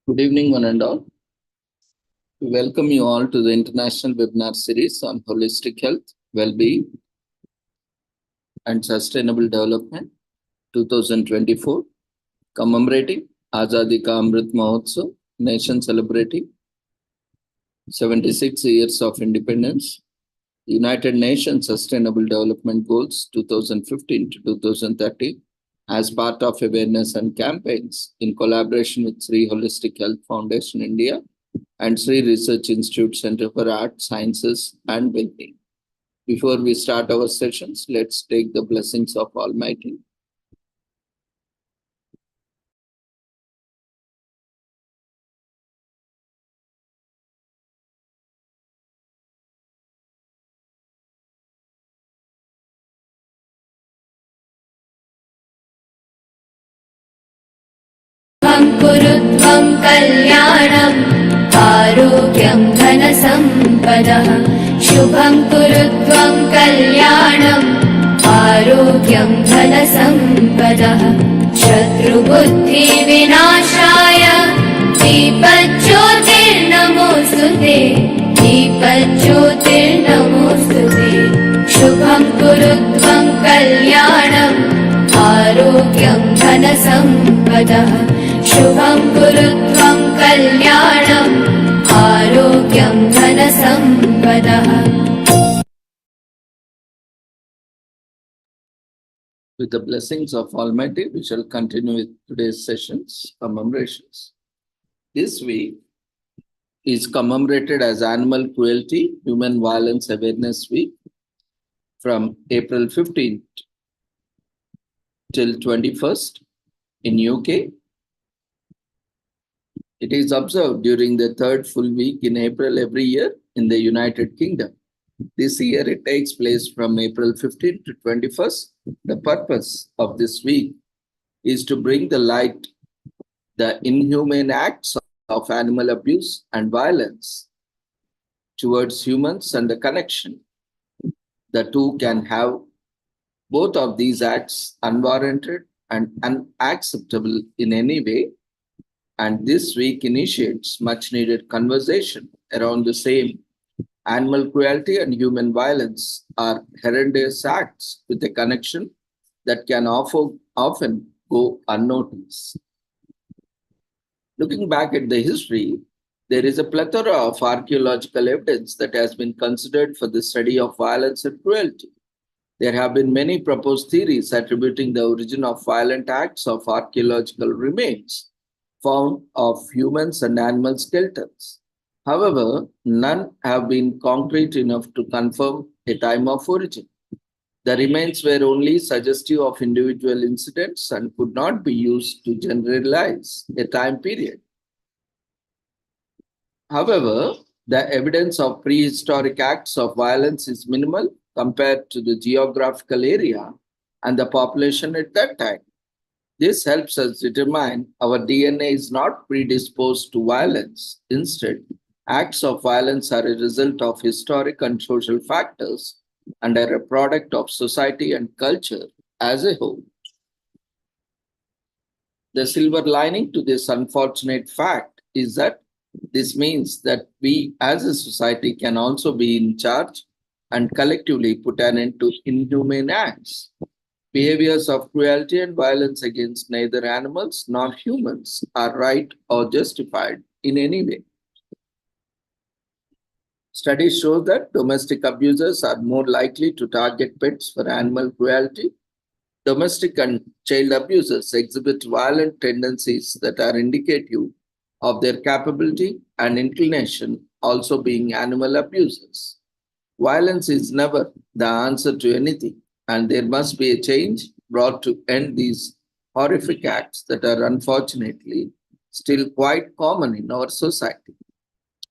Good evening, one and all. We welcome you all to the international webinar series on holistic health, well-being, and sustainable development 2024, commemorating Azadi Ka Amrit Mahotsav, nation celebrating 76 years of independence, United Nations Sustainable Development Goals 2015 to 2030, as part of awareness and campaigns in collaboration with Sri Holistic Health Foundation India and Sri Research Institute Center for Art, Sciences and Wellbeing. Before we start our sessions, let's take the blessings of Almighty. कुरुत्वं कल्याणम् आरोग्यं धनसम्पदः शुभं कुरुत्वं कल्याणम् आरोग्यं धनसम्पदः शत्रुबुद्धिविनाशाय दीपज्योतिर्नमोऽस्तुते दीपज्योतिर्नमोऽस्तुते शुभं कुरुत्वं कल्याणम् आरोग्यं धनसम्पदः शुभं कुरुत्वं कल्याणम् आरोग्यं धनसम्पदः. With the blessings of Almighty, we shall continue with today's sessions, commemorations. This week is commemorated as Animal Cruelty, Human Violence Awareness Week from April 15th till 21st in UK. It is observed during the third full week in April every year in the United Kingdom. This year it takes place from April 15th to 21st. The purpose of this week is to bring the light the inhumane acts of animal abuse and violence towards humans and the connection the two can have. Both of these acts unwarranted and unacceptable in any way, and this week initiates much needed conversation around the same. Animal cruelty and human violence are horrendous acts with a connection that can often go unnoticed. Looking back at the history, there is a plethora of archaeological evidence that has been considered for the study of violence and cruelty. There have been many proposed theories attributing the origin of violent acts of archaeological remains found of humans and animal skeletons. However, none have been concrete enough to confirm a time of origin. The remains were only suggestive of individual incidents and could not be used to generalize a time period. However, the evidence of prehistoric acts of violence is minimal compared to the geographical area and the population at that time. This helps us determine our DNA is not predisposed to violence. Instead, acts of violence are a result of historic and social factors and are a product of society and culture as a whole. The silver lining to this unfortunate fact is that this means that we as a society can also be in charge and collectively put an end to inhumane acts. Behaviors of cruelty and violence against neither animals nor humans are right or justified in any way. Studies show that domestic abusers are more likely to target pets for animal cruelty. Domestic and child abusers exhibit violent tendencies that are indicative of their capability and inclination also being animal abusers. Violence is never the answer to anything, and there must be a change brought to end these horrific acts that are unfortunately still quite common in our society.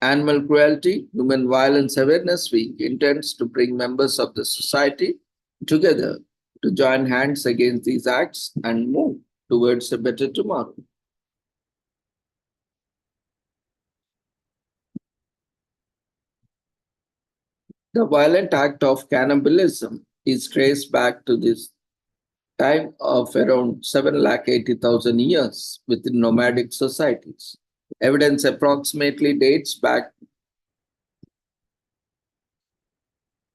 Animal Cruelty Human Violence Awareness Week intends to bring members of the society together to join hands against these acts and move towards a better tomorrow. The violent act of cannibalism is traced back to this time of around 780,000 years within nomadic societies. Evidence approximately dates back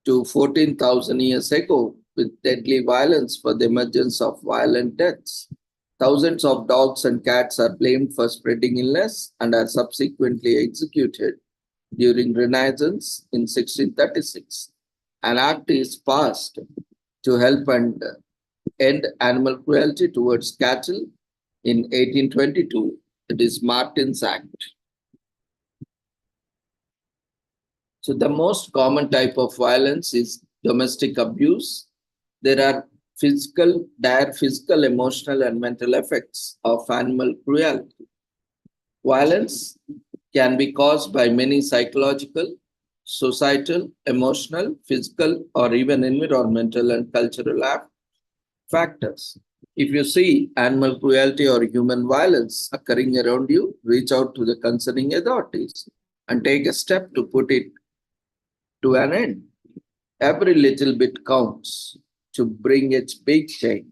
to 14,000 years ago, with deadly violence for the emergence of violent deaths. Thousands of dogs and cats are blamed for spreading illness and are subsequently executed. During Renaissance in 1636, an act is passed to help and end animal cruelty towards cattle. In 1822, it is Martin's Act. So the most common type of violence is domestic abuse. There are dire physical, emotional, and mental effects of animal cruelty. Violence can be caused by many psychological, societal, emotional, physical, or even environmental and cultural factors. If you see animal cruelty or human violence occurring around you, reach out to the concerning authorities and take a step to put it to an end. Every little bit counts to bring its big change.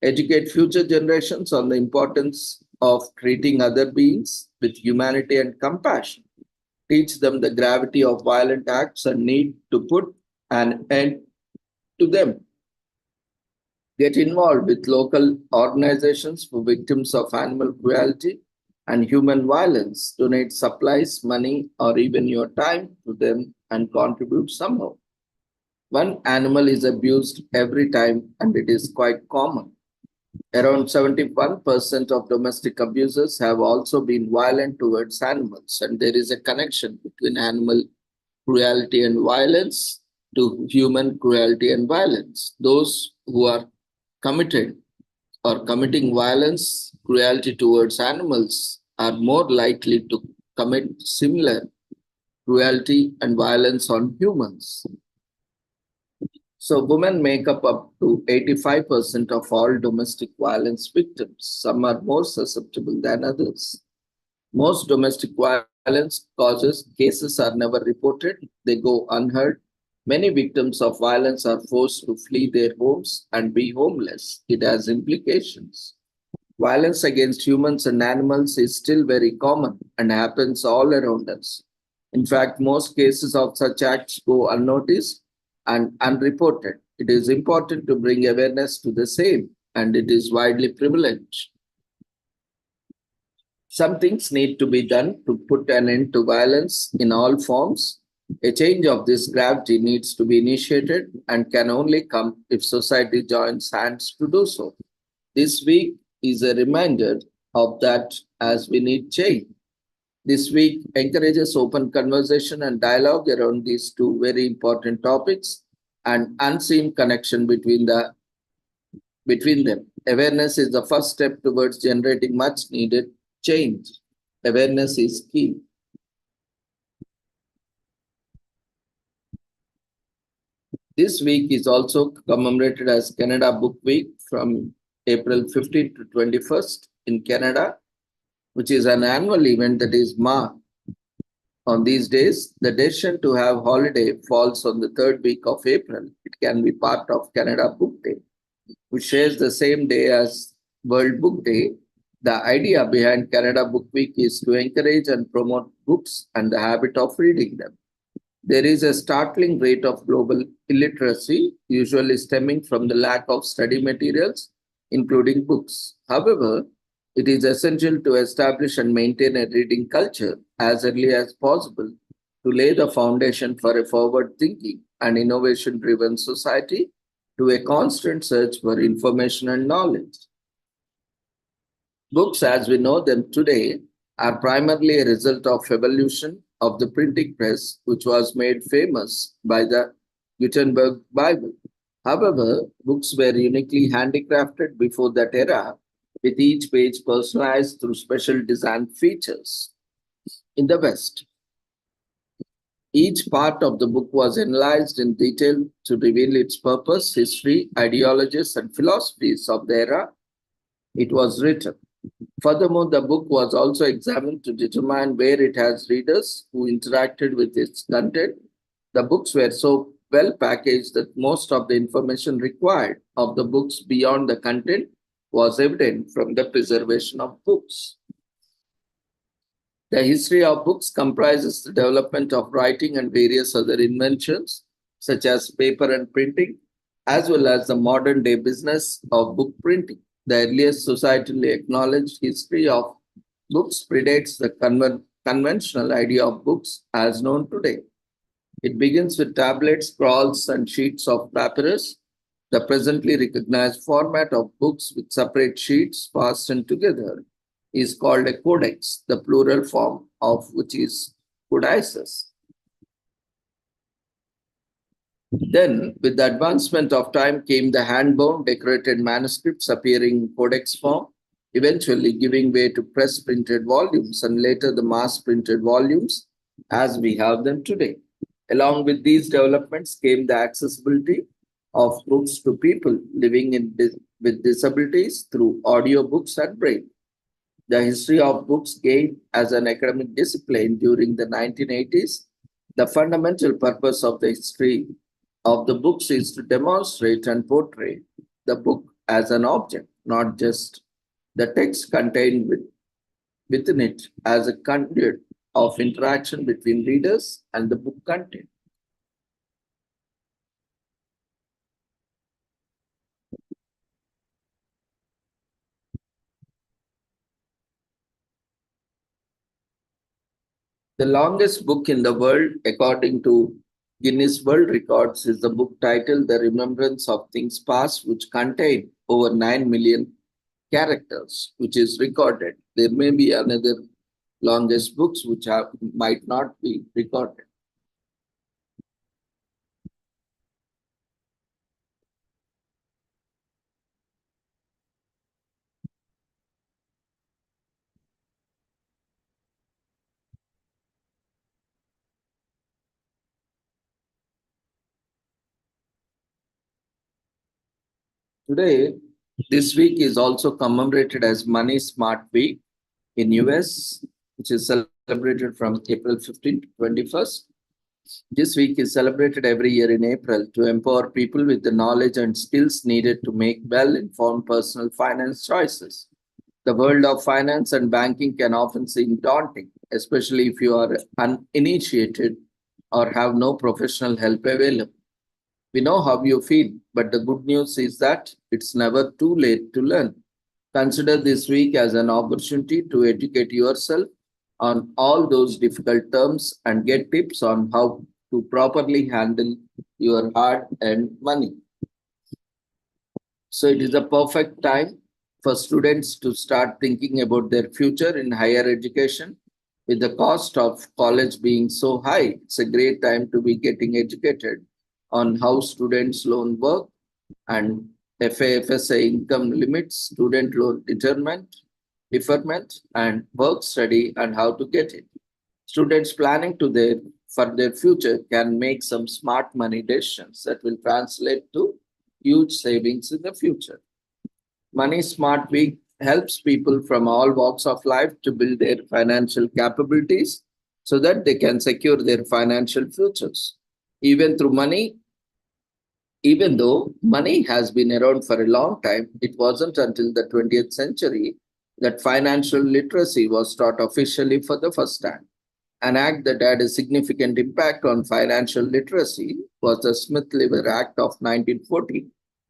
Educate future generations on the importance of treating other beings with humanity and compassion. Teach them the gravity of violent acts and need to put an end to them. Get involved with local organizations for victims of animal cruelty and human violence. Donate supplies, money, or even your time to them and contribute somehow. One animal is abused every time, and it is quite common. Around 71% of domestic abusers have also been violent towards animals, and there is a connection between animal cruelty and violence to human cruelty and violence. Those who are committed or committing violence, cruelty towards animals are more likely to commit similar cruelty and violence on humans. So women make up to 85% of all domestic violence victims. Some are more susceptible than others. Most domestic violence cases are never reported. They go unheard. Many victims of violence are forced to flee their homes and be homeless. It has implications. Violence against humans and animals is still very common and happens all around us. In fact, most cases of such acts go unnoticed and unreported. It is important to bring awareness to the same, and it is widely privileged. Some things need to be done to put an end to violence in all forms. A change of this gravity needs to be initiated and can only come if society joins hands to do so. This week is a reminder of that, as we need change. This week encourages open conversation and dialogue around these two very important topics and unseen connection between them. Awareness is the first step towards generating much needed change. Awareness is key. This week is also commemorated as Canada Book Week from April 15th to 21st in Canada, which is an annual event that is marked on these days. The decision to have holiday falls on the third week of April. It can be part of Canada Book Day, which shares the same day as World Book Day. The idea behind Canada Book Week is to encourage and promote books and the habit of reading them. There is a startling rate of global illiteracy, usually stemming from the lack of study materials, including books. However, it is essential to establish and maintain a reading culture as early as possible to lay the foundation for a forward-thinking and innovation-driven society to a constant search for information and knowledge. Books, as we know them today, are primarily a result of evolution of the printing press, which was made famous by the Gutenberg Bible. However, books were uniquely handicrafted before that era, with each page personalized through special design features. In the West, each part of the book was analyzed in detail to reveal its purpose, history, ideologies, and philosophies of the era it was written. Furthermore, the book was also examined to determine where it has readers who interacted with its content. The books were so well packaged that most of the information required of the books beyond the content was evident from the preservation of books. The history of books comprises the development of writing and various other inventions, such as paper and printing, as well as the modern day business of book printing. The earliest societally acknowledged history of books predates the conventional idea of books as known today. It begins with tablets, scrolls, and sheets of papyrus. The presently recognized format of books with separate sheets fastened together is called a codex, the plural form of which is codices. Then, with the advancement of time, came the hand-bound decorated manuscripts appearing in codex form, eventually giving way to press-printed volumes and later the mass-printed volumes as we have them today. Along with these developments came the accessibility of books to people living with disabilities through audiobooks and braille. The history of books gained as an academic discipline during the 1980s. The fundamental purpose of the history of the books is to demonstrate and portray the book as an object, not just the text contained within it as a conduit of interaction between readers and the book content. The longest book in the world, according to Guinness World Records, is the book titled The Remembrance of Things Past, which contained over 9 million characters, which is recorded. There may be another longest books which might not be recorded. Today, this week is also commemorated as Money Smart Week in US, which is celebrated from April 15 to 21st. This week is celebrated every year in April to empower people with the knowledge and skills needed to make well-informed personal finance choices. The world of finance and banking can often seem daunting, especially if you are uninitiated or have no professional help available. We know how you feel, but the good news is that it's never too late to learn. Consider this week as an opportunity to educate yourself on all those difficult terms and get tips on how to properly handle your hard-earned money. So it is a perfect time for students to start thinking about their future in higher education. With the cost of college being so high, it's a great time to be getting educated on how students' loan work and FAFSA income limits, student loan deferment, and work study and how to get it. Students planning for their future can make some smart money decisions that will translate to huge savings in the future. Money Smart Week helps people from all walks of life to build their financial capabilities so that they can secure their financial futures. Even though money has been around for a long time, it wasn't until the 20th century that financial literacy was taught officially for the first time. An act that had a significant impact on financial literacy was the Smith-Lever Act of 1940,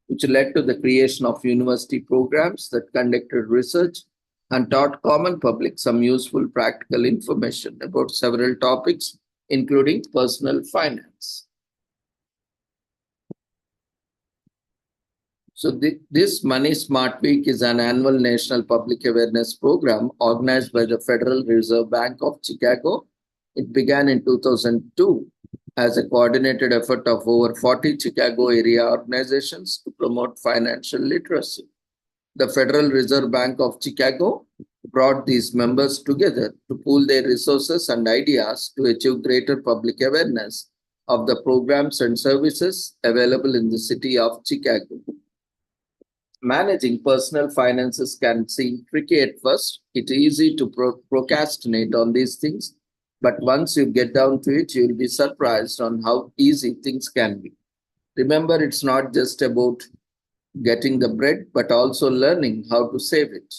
which led to the creation of university programs that conducted research and taught common public some useful practical information about several topics, including personal finance. So this Money Smart Week is an annual national public awareness program organized by the Federal Reserve Bank of Chicago. It began in 2002 as a coordinated effort of over 40 Chicago area organizations to promote financial literacy. The Federal Reserve Bank of Chicago brought these members together to pool their resources and ideas to achieve greater public awareness of the programs and services available in the city of Chicago. Managing personal finances can seem tricky at first. It's easy to procrastinate on these things, but once you get down to it, you'll be surprised on how easy things can be. Remember, it's not just about getting the bread, but also learning how to save it.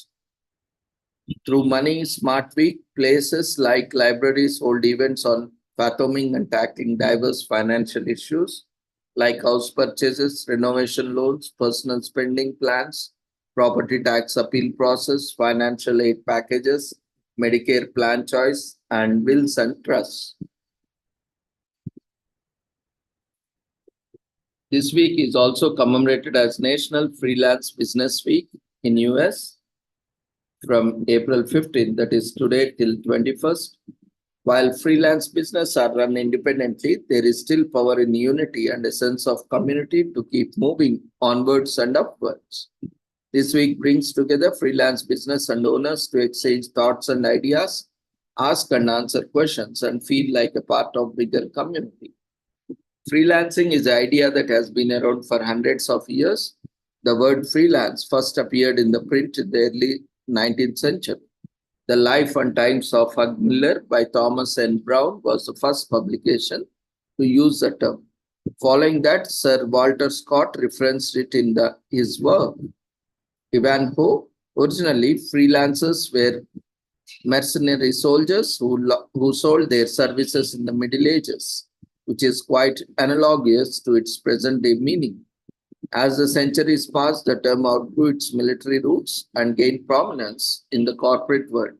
Through Money Smart Week, places like libraries hold events on fathoming and tackling diverse financial issues like house purchases, renovation loans, personal spending plans, property tax appeal process, financial aid packages, Medicare plan choice, and wills and trusts. This week is also commemorated as National Freelance Business Week in US from April 15th, that is today, till 21st. While freelance business are run independently, there is still power in unity and a sense of community to keep moving onwards and upwards. This week brings together freelance business and owners to exchange thoughts and ideas, ask and answer questions, and feel like a part of bigger community. Freelancing is an idea that has been around for hundreds of years. The word freelance first appeared in the print in the early 19th century. The Life and Times of Hugh Miller by Thomas N. Brown was the first publication to use the term. Following that, Sir Walter Scott referenced it in his work. Ivanhoe. Originally, freelancers were mercenary soldiers who sold their services in the Middle Ages, which is quite analogous to its present day meaning. As the centuries passed, the term outgrew its military roots and gained prominence in the corporate world.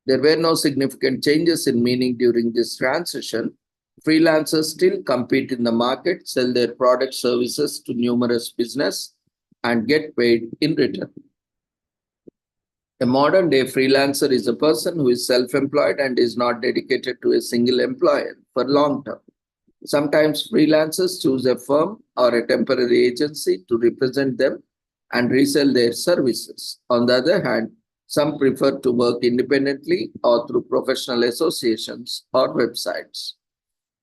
There were no significant changes in meaning during this transition. Freelancers still compete in the market, sell their product services to numerous business, and get paid in return. A modern day freelancer is a person who is self employed and is not dedicated to a single employer for long term. Sometimes freelancers choose a firm or a temporary agency to represent them and resell their services. On the other hand, some prefer to work independently or through professional associations or websites.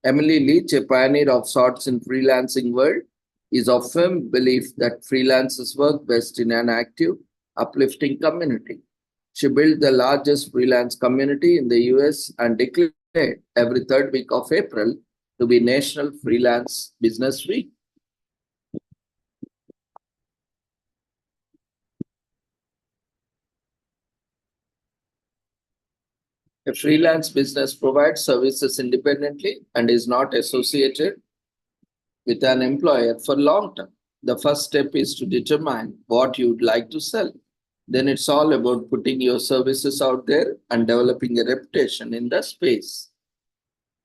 Emily Leach, a pioneer of sorts in freelancing world, is of firm belief that freelancers work best in an active, uplifting community. She built the largest freelance community in the US and declared every third week of April to be National Freelance Business Week. A freelance business provides services independently and is not associated with an employer for long term. The first step is to determine what you would like to sell. Then it's all about putting your services out there and developing a reputation in the space.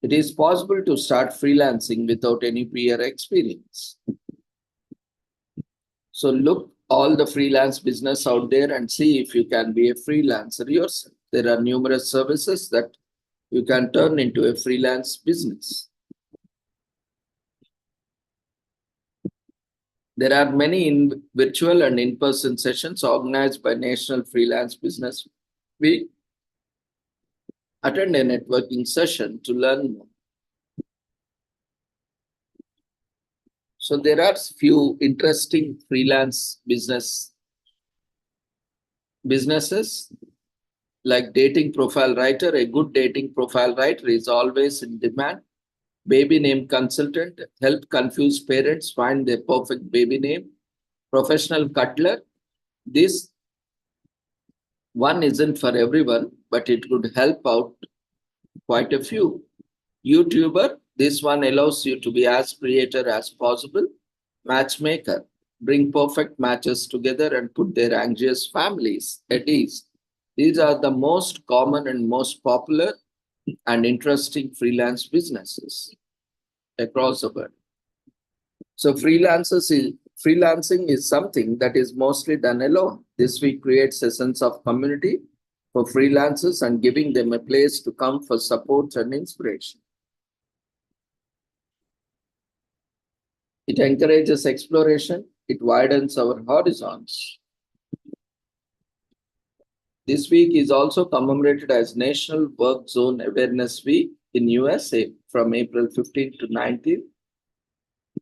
It is possible to start freelancing without any prior experience. So look all the freelance business out there and see if you can be a freelancer yourself. There are numerous services that you can turn into a freelance business. There are many virtual and in-person sessions organized by National Freelance Business Week. Attend a networking session to learn more. So there are few interesting freelance businesses like dating profile writer. A good dating profile writer is always in demand. Baby name consultant, help confused parents find their perfect baby name. Professional cutler. This one isn't for everyone, but it could help out quite a few. YouTuber. This one allows you to be as creator as possible. Matchmaker. Bring perfect matches together and put their anxious families at ease. These are the most common and most popular and interesting freelance businesses across the world. So freelancing is something that is mostly done alone. This week creates a sense of community for freelancers and giving them a place to come for support and inspiration. It encourages exploration. It widens our horizons. This week is also commemorated as National Work Zone Awareness Week in USA from April 15 to 19.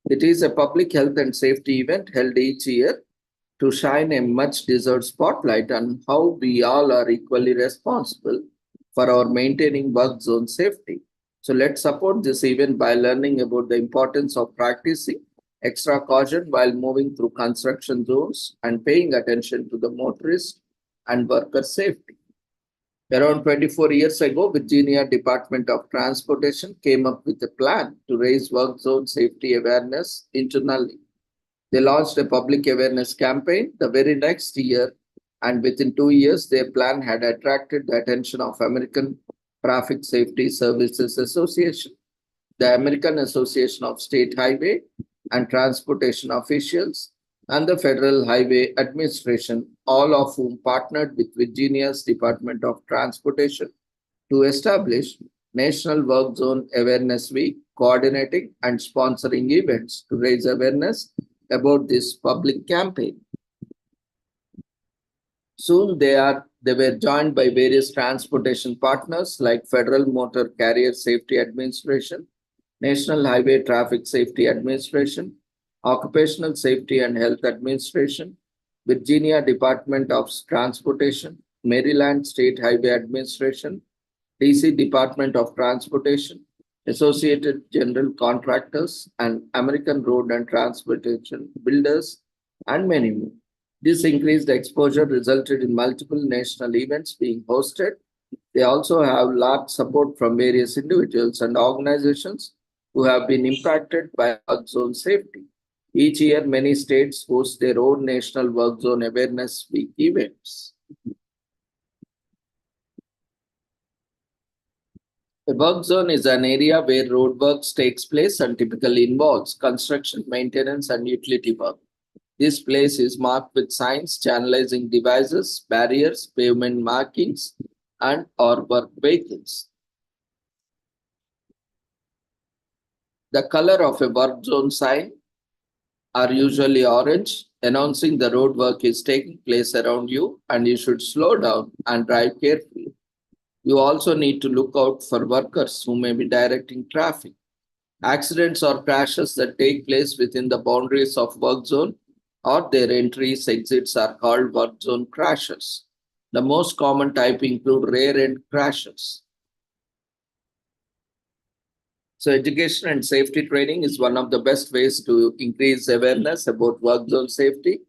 It is a public health and safety event held each year to shine a much-deserved spotlight on how we all are equally responsible for our maintaining work zone safety. So let's support this event by learning about the importance of practicing extra caution while moving through construction zones and paying attention to the motorist and worker safety. Around 24 years ago, Virginia Department of Transportation came up with a plan to raise work zone safety awareness internally. They launched a public awareness campaign the very next year, and within 2 years, their plan had attracted the attention of American Traffic Safety Services Association, the American Association of State Highway and Transportation Officials, and the Federal Highway Administration, all of whom partnered with Virginia's Department of Transportation to establish National Work Zone Awareness Week, coordinating and sponsoring events to raise awareness about this public campaign. Soon they were joined by various transportation partners like Federal Motor Carrier Safety Administration, National Highway Traffic Safety Administration, Occupational Safety and Health Administration, Virginia Department of Transportation, Maryland State Highway Administration, DC Department of Transportation, Associated General Contractors, and American Road and Transportation Builders, and many more. This increased exposure resulted in multiple national events being hosted. They also have large support from various individuals and organizations who have been impacted by work zone safety. Each year, many states host their own National Work Zone Awareness Week events. A work zone is an area where roadworks takes place and typically involves construction, maintenance, and utility work. This place is marked with signs, channelizing devices, barriers, pavement markings, and or work vehicles. The color of a work zone sign are usually orange, announcing the road work is taking place around you and you should slow down and drive carefully. You also need to look out for workers who may be directing traffic. Accidents or crashes that take place within the boundaries of work zone or their entries, exits are called work zone crashes. The most common type include rear end crashes. So education and safety training is one of the best ways to increase awareness about work zone safety.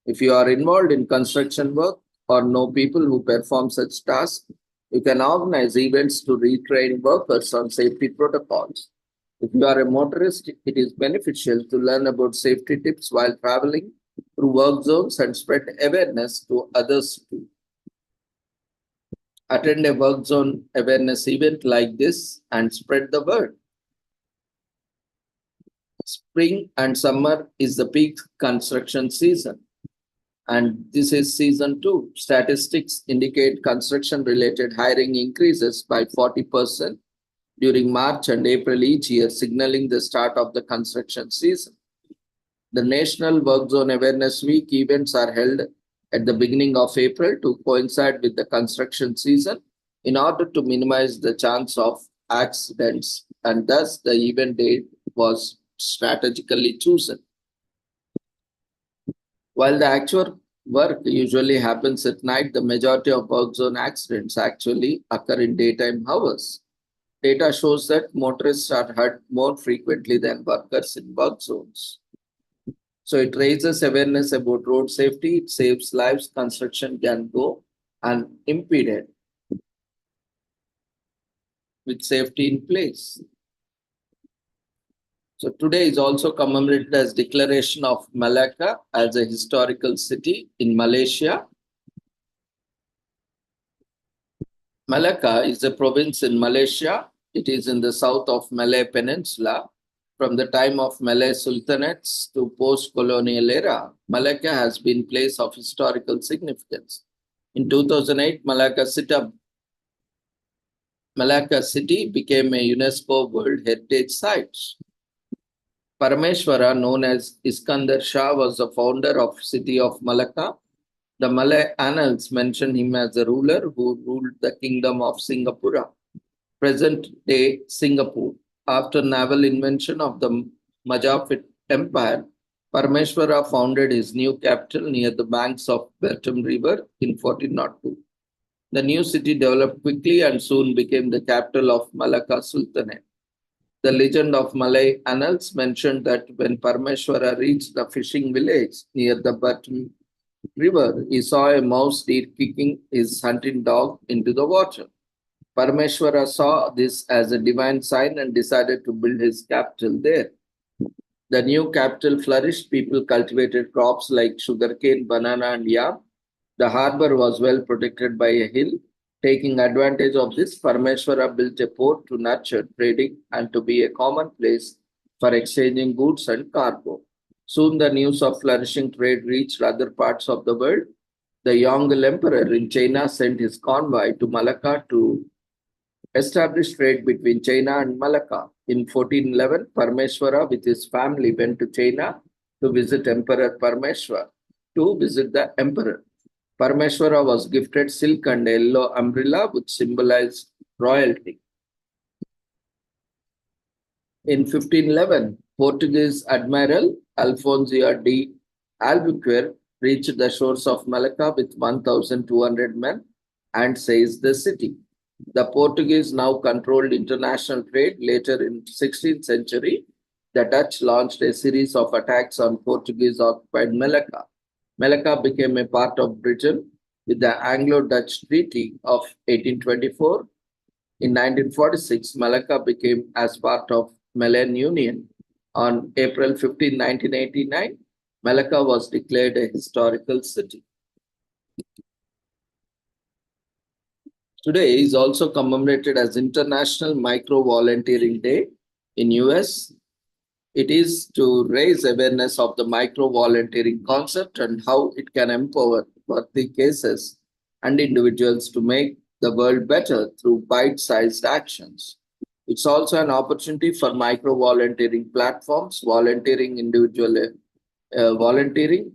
If you are involved in construction work or know people who perform such tasks, you can organize events to retrain workers on safety protocols. If you are a motorist, it is beneficial to learn about safety tips while traveling through work zones and spread awareness to others too. Attend a work zone awareness event like this and spread the word. Spring and summer is the peak construction season, and this is season 2. Statistics indicate construction-related hiring increases by 40% during March and April each year, signaling the start of the construction season. The National Work Zone Awareness Week events are held at the beginning of April to coincide with the construction season in order to minimize the chance of accidents, and thus the event date was strategically chosen. While the actual work usually happens at night, the majority of work zone accidents actually occur in daytime hours. Data shows that motorists are hurt more frequently than workers in work zones. So it raises awareness about road safety, it saves lives, construction can go unimpeded with safety in place. So today is also commemorated as Declaration of Malacca as a historical city in Malaysia. Malacca is a province in Malaysia. It is in the south of Malay Peninsula. From the time of Malay sultanates to post-colonial era, Malacca has been a place of historical significance. In 2008, Malacca City became a UNESCO World Heritage Site. Parameshwara, known as Iskandar Shah, was the founder of city of Malacca. The Malay annals mention him as a ruler who ruled the kingdom of Singapura, present-day Singapore. After naval invention of the Majapahit Empire, Parameshwara founded his new capital near the banks of Bertam River in 1402. The new city developed quickly and soon became the capital of Malacca Sultanate. The legend of Malay annals mentioned that when Parameshwara reached the fishing village near the Bertam river, he saw a mouse deer kicking his hunting dog into the water. Parameshwara saw this as a divine sign and decided to build his capital there. The new capital flourished. People cultivated crops like sugarcane, banana, and yam. The harbor was well protected by a hill. Taking advantage of this, Parameshwara built a port to nurture trading and to be a common place for exchanging goods and cargo. Soon the news of flourishing trade reached other parts of the world. The Yongle Emperor in China sent his convoy to Malacca to establish trade between China and Malacca. In 1411, Parameshwara with his family went to China to visit Emperor Parameshwar to visit the emperor. Parameshwara was gifted silk and yellow umbrella which symbolized royalty. In 1511, Portuguese Admiral Alfonso de Albuquerque reached the shores of Malacca with 1,200 men and seized the city. The Portuguese now controlled international trade. Later in 16th century, the Dutch launched a series of attacks on Portuguese-occupied Malacca. Malacca became a part of Britain with the Anglo-Dutch Treaty of 1824. In 1946, Malacca became as part of Malayan Union. On April 15, 1989, Malacca was declared a historical city. Today is also commemorated as International Micro Volunteering Day in US. It is to raise awareness of the micro volunteering concept and how it can empower worthy cases and individuals to make the world better through bite-sized actions. It's also an opportunity for micro volunteering platforms, volunteering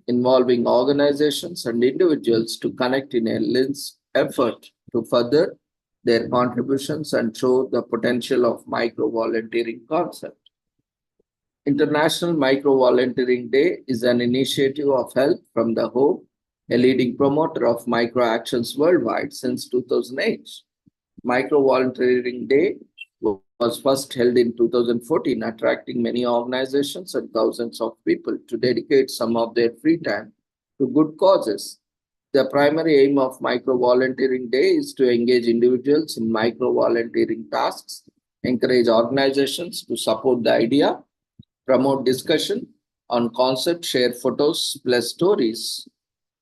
involving organizations and individuals to connect in a lens effort to further their contributions and show the potential of micro volunteering concept. International Micro Volunteering Day is an initiative of Help from the Home, a leading promoter of micro actions worldwide since 2008. Micro Volunteering Day was first held in 2014, attracting many organizations and thousands of people to dedicate some of their free time to good causes. The primary aim of Micro Volunteering Day is to engage individuals in micro volunteering tasks, encourage organizations to support the idea, promote discussion on concept, share photos plus stories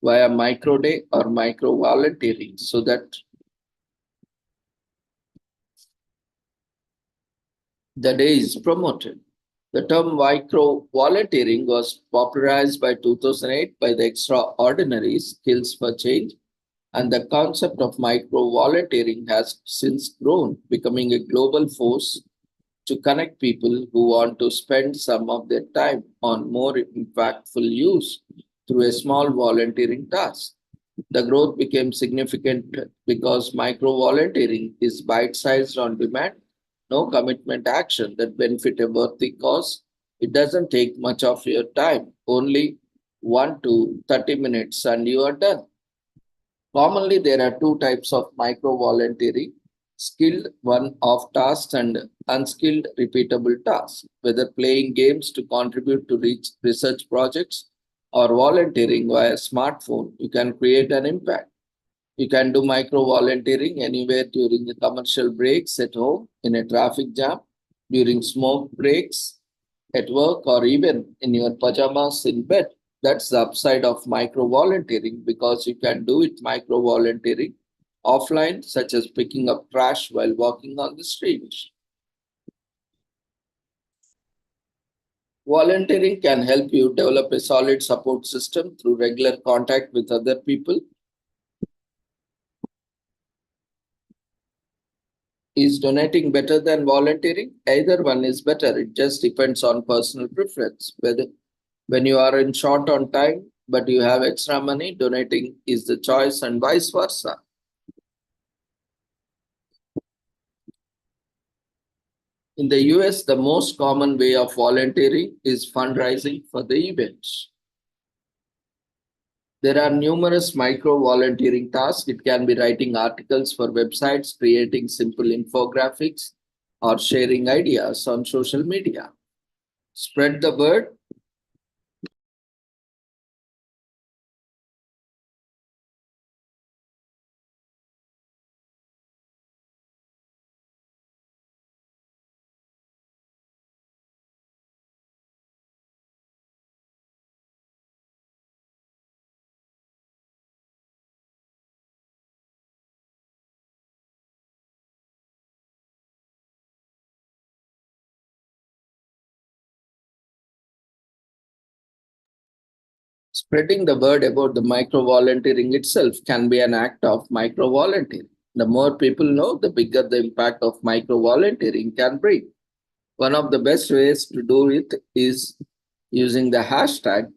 via micro day or micro volunteering so that the day is promoted. The term micro volunteering was popularized by 2008 by the Extraordinary Skills for Change, and the concept of micro volunteering has since grown, becoming a global force to connect people who want to spend some of their time on more impactful use through a small volunteering task. The growth became significant because micro volunteering is bite-sized on demand, no commitment action that benefit a worthy cause. It doesn't take much of your time, only 1 to 30 minutes and you are done. Commonly, there are two types of micro volunteering: skilled one-off tasks and unskilled repeatable tasks. Whether playing games to contribute to research projects or volunteering via smartphone, you can create an impact. You can do micro volunteering anywhere during the commercial breaks at home, in a traffic jam, during smoke breaks, at work, or even in your pajamas in bed. That's the upside of micro volunteering because you can do it micro volunteering offline, such as picking up trash while walking on the street. Volunteering can help you develop a solid support system through regular contact with other people. Is donating better than volunteering? Either one is better. It just depends on personal preference. Whether when you are in short on time but you have extra money, donating is the choice and vice versa. In the US, the most common way of volunteering is fundraising for the events. There are numerous micro volunteering tasks. It can be writing articles for websites, creating simple infographics, or sharing ideas on social media. Spread the word. Spreading the word about the micro volunteering itself can be an act of micro volunteering. The more people know, the bigger the impact of micro volunteering can bring. One of the best ways to do it is using the hashtag.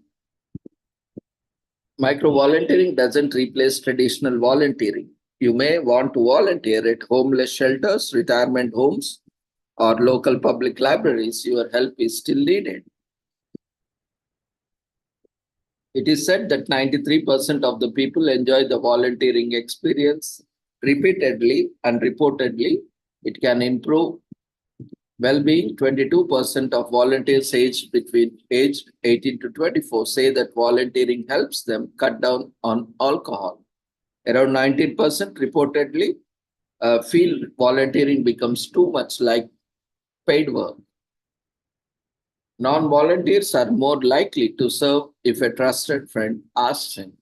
Micro volunteering doesn't replace traditional volunteering. You may want to volunteer at homeless shelters, retirement homes, or local public libraries. Your help is still needed. It is said that 93% of the people enjoy the volunteering experience repeatedly and reportedly. It can improve well-being. 22% of volunteers aged between age 18 to 24 say that volunteering helps them cut down on alcohol. Around 19% reportedly feel volunteering becomes too much like paid work. Non-volunteers are more likely to serve if a trusted friend asks him.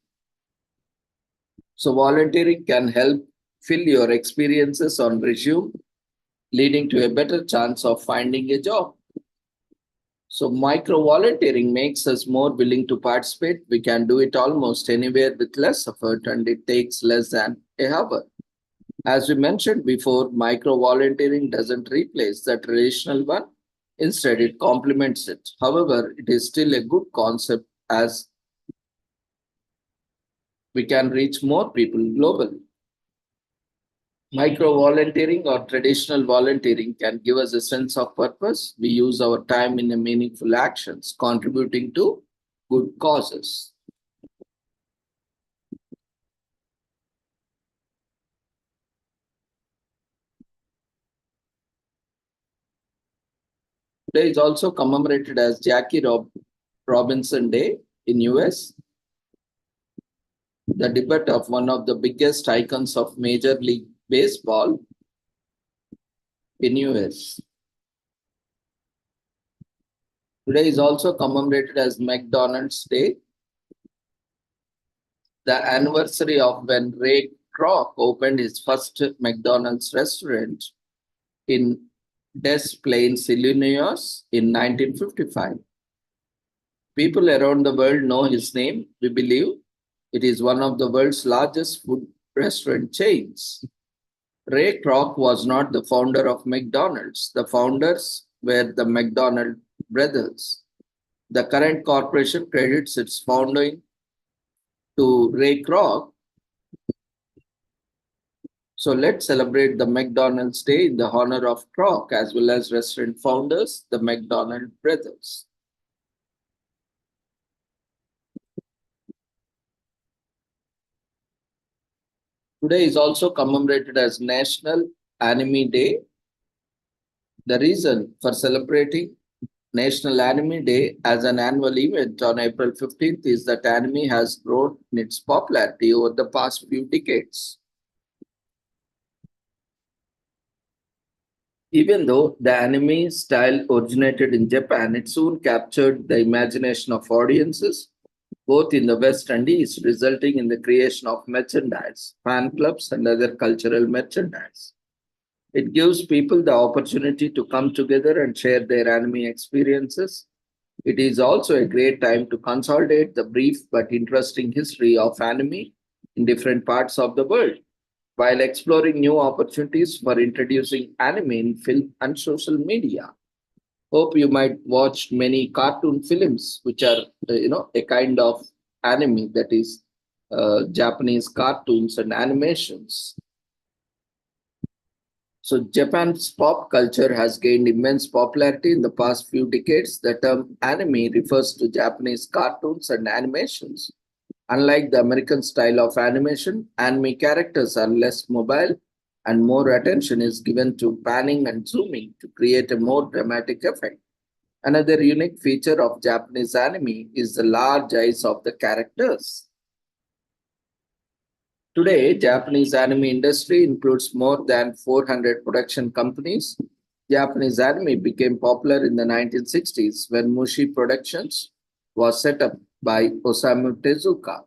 So volunteering can help fill your experiences on resume, leading to a better chance of finding a job. So micro volunteering makes us more willing to participate. We can do it almost anywhere with less effort, and it takes less than a hour. As we mentioned before, micro volunteering doesn't replace the traditional one. Instead, it complements it. However, it is still a good concept as we can reach more people globally. Micro volunteering or traditional volunteering can give us a sense of purpose. We use our time in a meaningful actions, contributing to good causes. Today is also commemorated as Robinson Day in US. The debut of one of the biggest icons of Major League Baseball in US. Today is also commemorated as McDonald's Day, the anniversary of when Ray Kroc opened his first McDonald's restaurant in Des Plaines, Illinois in 1955. People around the world know his name. We believe it is one of the world's largest food restaurant chains. Ray Kroc was not the founder of McDonald's. The founders were the McDonald brothers. The current corporation credits its founding to Ray Kroc. So let's celebrate the McDonald's Day in the honor of Kroc as well as restaurant founders, the McDonald brothers. Today is also commemorated as National Anime Day. The reason for celebrating National Anime Day as an annual event on April 15th is that anime has grown in its popularity over the past few decades. Even though the anime style originated in Japan, it soon captured the imagination of audiences both in the West and East, resulting in the creation of merchandise, fan clubs, and other cultural merchandise. It gives people the opportunity to come together and share their anime experiences. It is also a great time to consolidate the brief but interesting history of anime in different parts of the world, while exploring new opportunities for introducing anime in film and social media. Hope you might watch many cartoon films, which are a kind of anime that is Japanese cartoons and animations. So Japan's pop culture has gained immense popularity in the past few decades. The term anime refers to Japanese cartoons and animations. Unlike the American style of animation, anime characters are less mobile and more attention is given to panning and zooming to create a more dramatic effect. Another unique feature of Japanese anime is the large eyes of the characters. Today, Japanese anime industry includes more than 400 production companies. Japanese anime became popular in the 1960s when Mushi Productions was set up by Osamu Tezuka.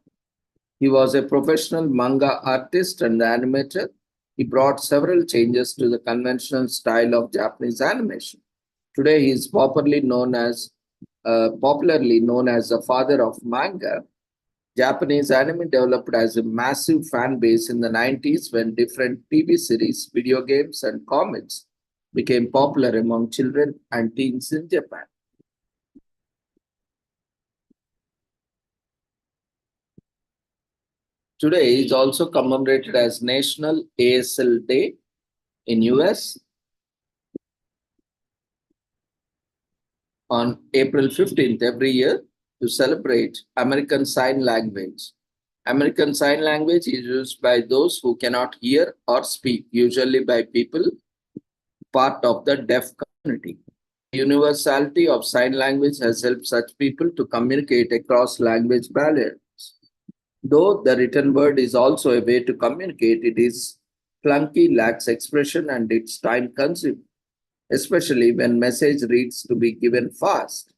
He was a professional manga artist and animator. He brought several changes to the conventional style of Japanese animation. Today, he is popularly known as the father of manga. Japanese anime developed as a massive fan base in the 90s when different TV series, video games, and comics became popular among children and teens in Japan. Today is also commemorated as National ASL Day in US on April 15th every year to celebrate American Sign Language. American Sign Language is used by those who cannot hear or speak, usually by people part of the deaf community. The universality of sign language has helped such people to communicate across language barriers. Though the written word is also a way to communicate, it is clunky, lacks expression, and it's time consuming, especially when message reads to be given fast.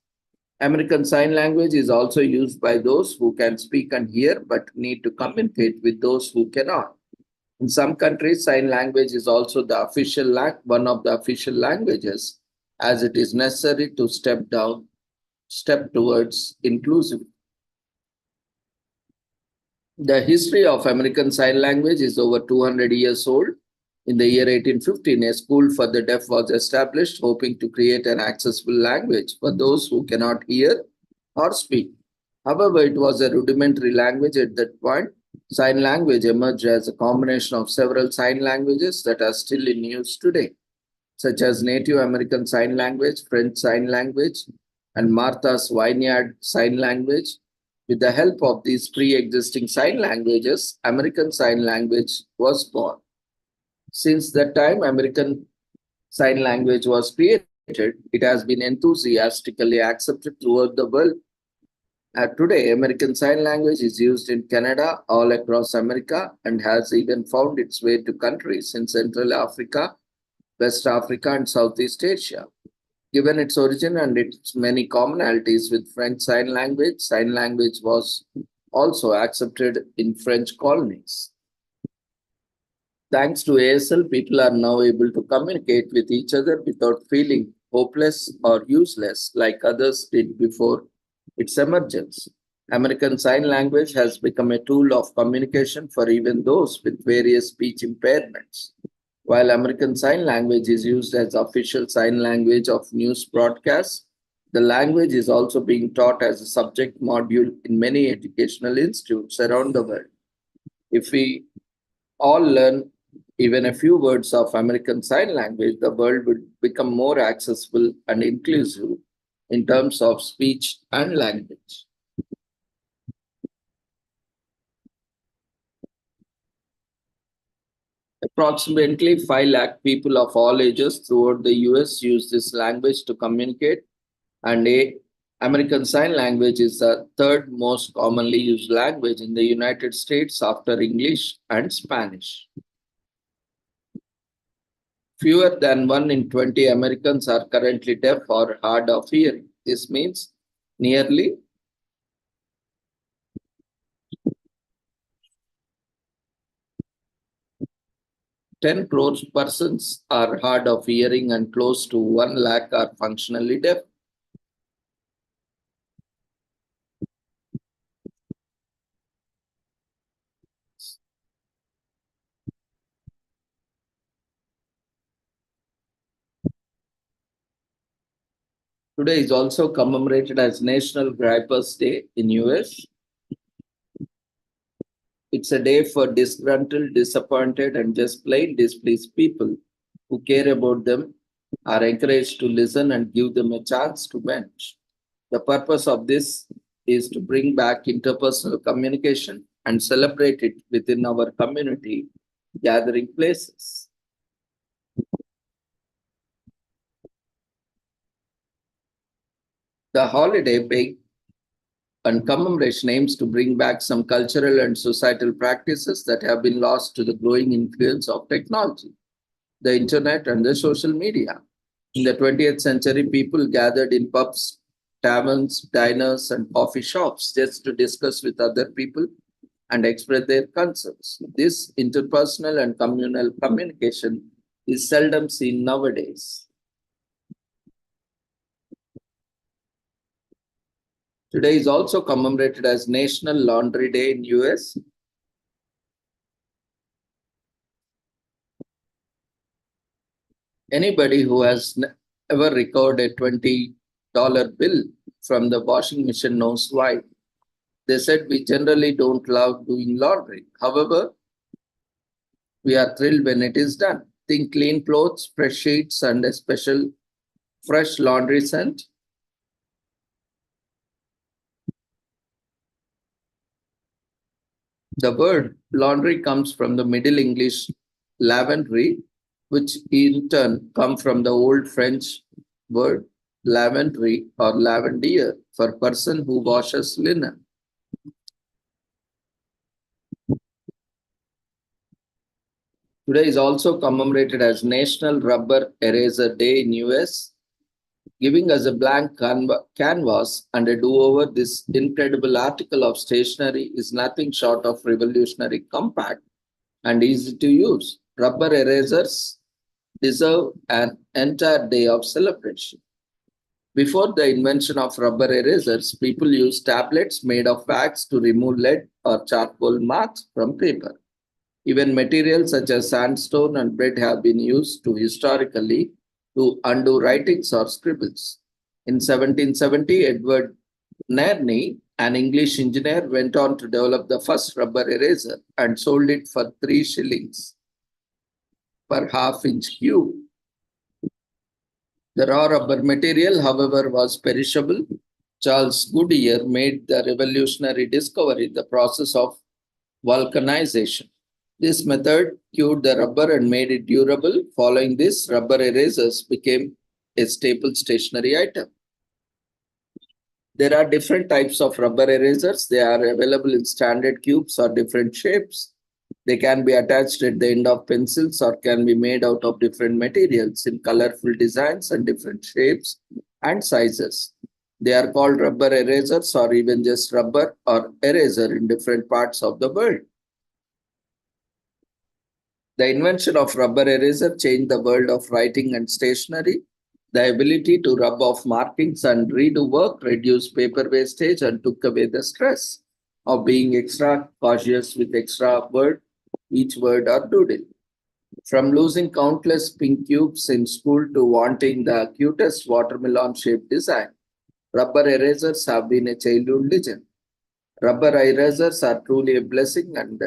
American Sign Language is also used by those who can speak and hear but need to communicate with those who cannot. In some countries, sign language is also the one of the official languages, as it is necessary to step towards inclusivity. The history of American Sign Language is over 200 years old. In the year 1815, a school for the deaf was established, hoping to create an accessible language for those who cannot hear or speak. However, it was a rudimentary language at that point. Sign language emerged as a combination of several sign languages that are still in use today, such as Native American Sign Language, French Sign Language, and Martha's Vineyard Sign Language. With the help of these pre existing sign languages, American Sign Language was born. Since that time, American Sign Language was created, it has been enthusiastically accepted throughout the world. Today, American Sign Language is used in Canada, all across America, and has even found its way to countries in Central Africa, West Africa, and Southeast Asia. Given its origin and its many commonalities with French Sign Language was also accepted in French colonies. Thanks to ASL, people are now able to communicate with each other without feeling hopeless or useless like others did before its emergence. American Sign Language has become a tool of communication for even those with various speech impairments. While American Sign Language is used as official sign language of news broadcasts, the language is also being taught as a subject module in many educational institutes around the world. If we all learn even a few words of American Sign Language, the world would become more accessible and inclusive in terms of speech and language. Approximately 5 lakh people of all ages throughout the US use this language to communicate, and American Sign Language is the third most commonly used language in the United States after English and Spanish. Fewer than 1 in 20 Americans are currently deaf or hard of hearing. This means nearly 10 crore persons are hard of hearing and close to 1 lakh are functionally deaf. Today is also commemorated as National Gripers Day in US. It's a day for disgruntled, disappointed, and just plain displeased people who care about them are encouraged to listen and give them a chance to vent. The purpose of this is to bring back interpersonal communication and celebrate it within our community gathering places. The holiday big and commemoration aims to bring back some cultural and societal practices that have been lost to the growing influence of technology, the internet, and the social media. In the 20th century, people gathered in pubs, taverns, diners, and coffee shops just to discuss with other people and express their concerns. This interpersonal and communal communication is seldom seen nowadays. Today is also commemorated as National Laundry Day in US. Anybody who has ever recorded a $20 bill from the washing machine knows why. They said we generally don't love doing laundry. However, we are thrilled when it is done. Think clean clothes, fresh sheets, and a special fresh laundry scent. The word laundry comes from the Middle English lavandry, which in turn come from the Old French word lavandry or lavandier for person who washes linen. Today is also commemorated as National Rubber Eraser Day in US, giving us a blank canvas and a do-over. This incredible article of stationery is nothing short of revolutionary, compact, and easy to use. Rubber erasers deserve an entire day of celebration. Before the invention of rubber erasers, people used tablets made of wax to remove lead or charcoal marks from paper. Even materials such as sandstone and bread have been used to historically to undo writings or scribbles. In 1770, Edward Nerney, an English engineer, went on to develop the first rubber eraser and sold it for 3 shillings per half-inch cube. The raw rubber material, however, was perishable. Charles Goodyear made the revolutionary discovery, the process of vulcanization. This method cured the rubber and made it durable. Following this, rubber erasers became a staple stationery item. There are different types of rubber erasers. They are available in standard cubes or different shapes. They can be attached at the end of pencils or can be made out of different materials in colorful designs and different shapes and sizes. They are called rubber erasers or even just rubber or eraser in different parts of the world. The invention of rubber eraser changed the world of writing and stationery. The ability to rub off markings and redo work reduced paper wastage and took away the stress of being extra cautious with each word or doodle. From losing countless pink cubes in school to wanting the cutest watermelon-shaped design, rubber erasers have been a childhood legend. Rubber erasers are truly a blessing, and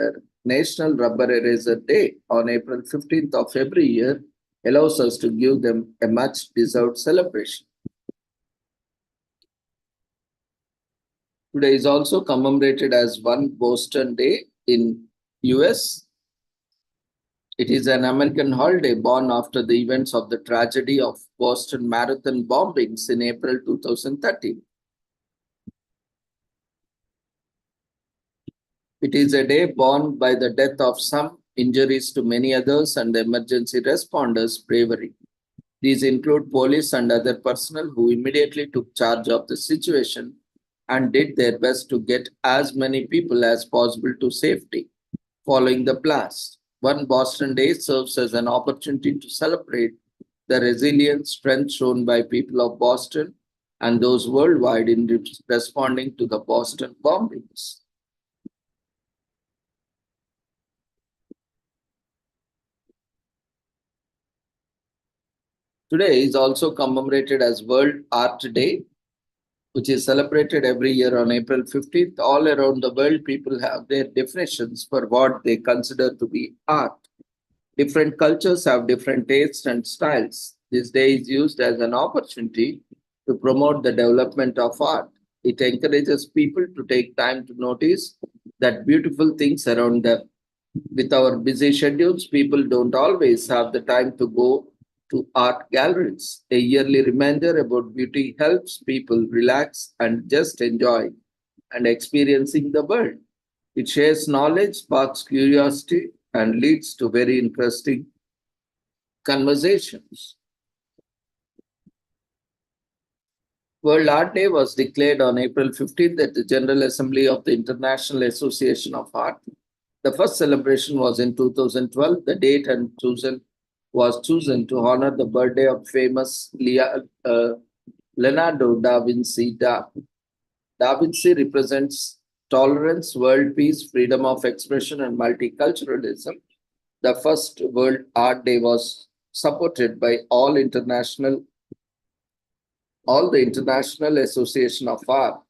National Rubber Eraser Day on April 15th of every year allows us to give them a much deserved celebration. Today is also commemorated as One Boston Day in US. It is an American holiday born after the events of the tragedy of Boston Marathon bombings in April 2013. It is a day born by the death of some, injuries to many others, and the emergency responders' bravery. These include police and other personnel who immediately took charge of the situation and did their best to get as many people as possible to safety following the blast. One Boston Day serves as an opportunity to celebrate the resilience, strength shown by people of Boston and those worldwide in responding to the Boston bombings. Today is also commemorated as World Art Day, which is celebrated every year on April 15th. All around the world, people have their definitions for what they consider to be art. Different cultures have different tastes and styles. This day is used as an opportunity to promote the development of art. It encourages people to take time to notice that beautiful things around them. With our busy schedules, people don't always have the time to go to art galleries. A yearly reminder about beauty helps people relax and just enjoy and experiencing the world. It shares knowledge, sparks curiosity, and leads to very interesting conversations. World Art Day was declared on April 15th at the General Assembly of the International Association of Art. The first celebration was in 2012. The date was chosen to honor the birthday of famous Leonardo da Vinci. Da Vinci represents tolerance, world peace, freedom of expression, and multiculturalism. The first World Art Day was supported by all the International Association of Art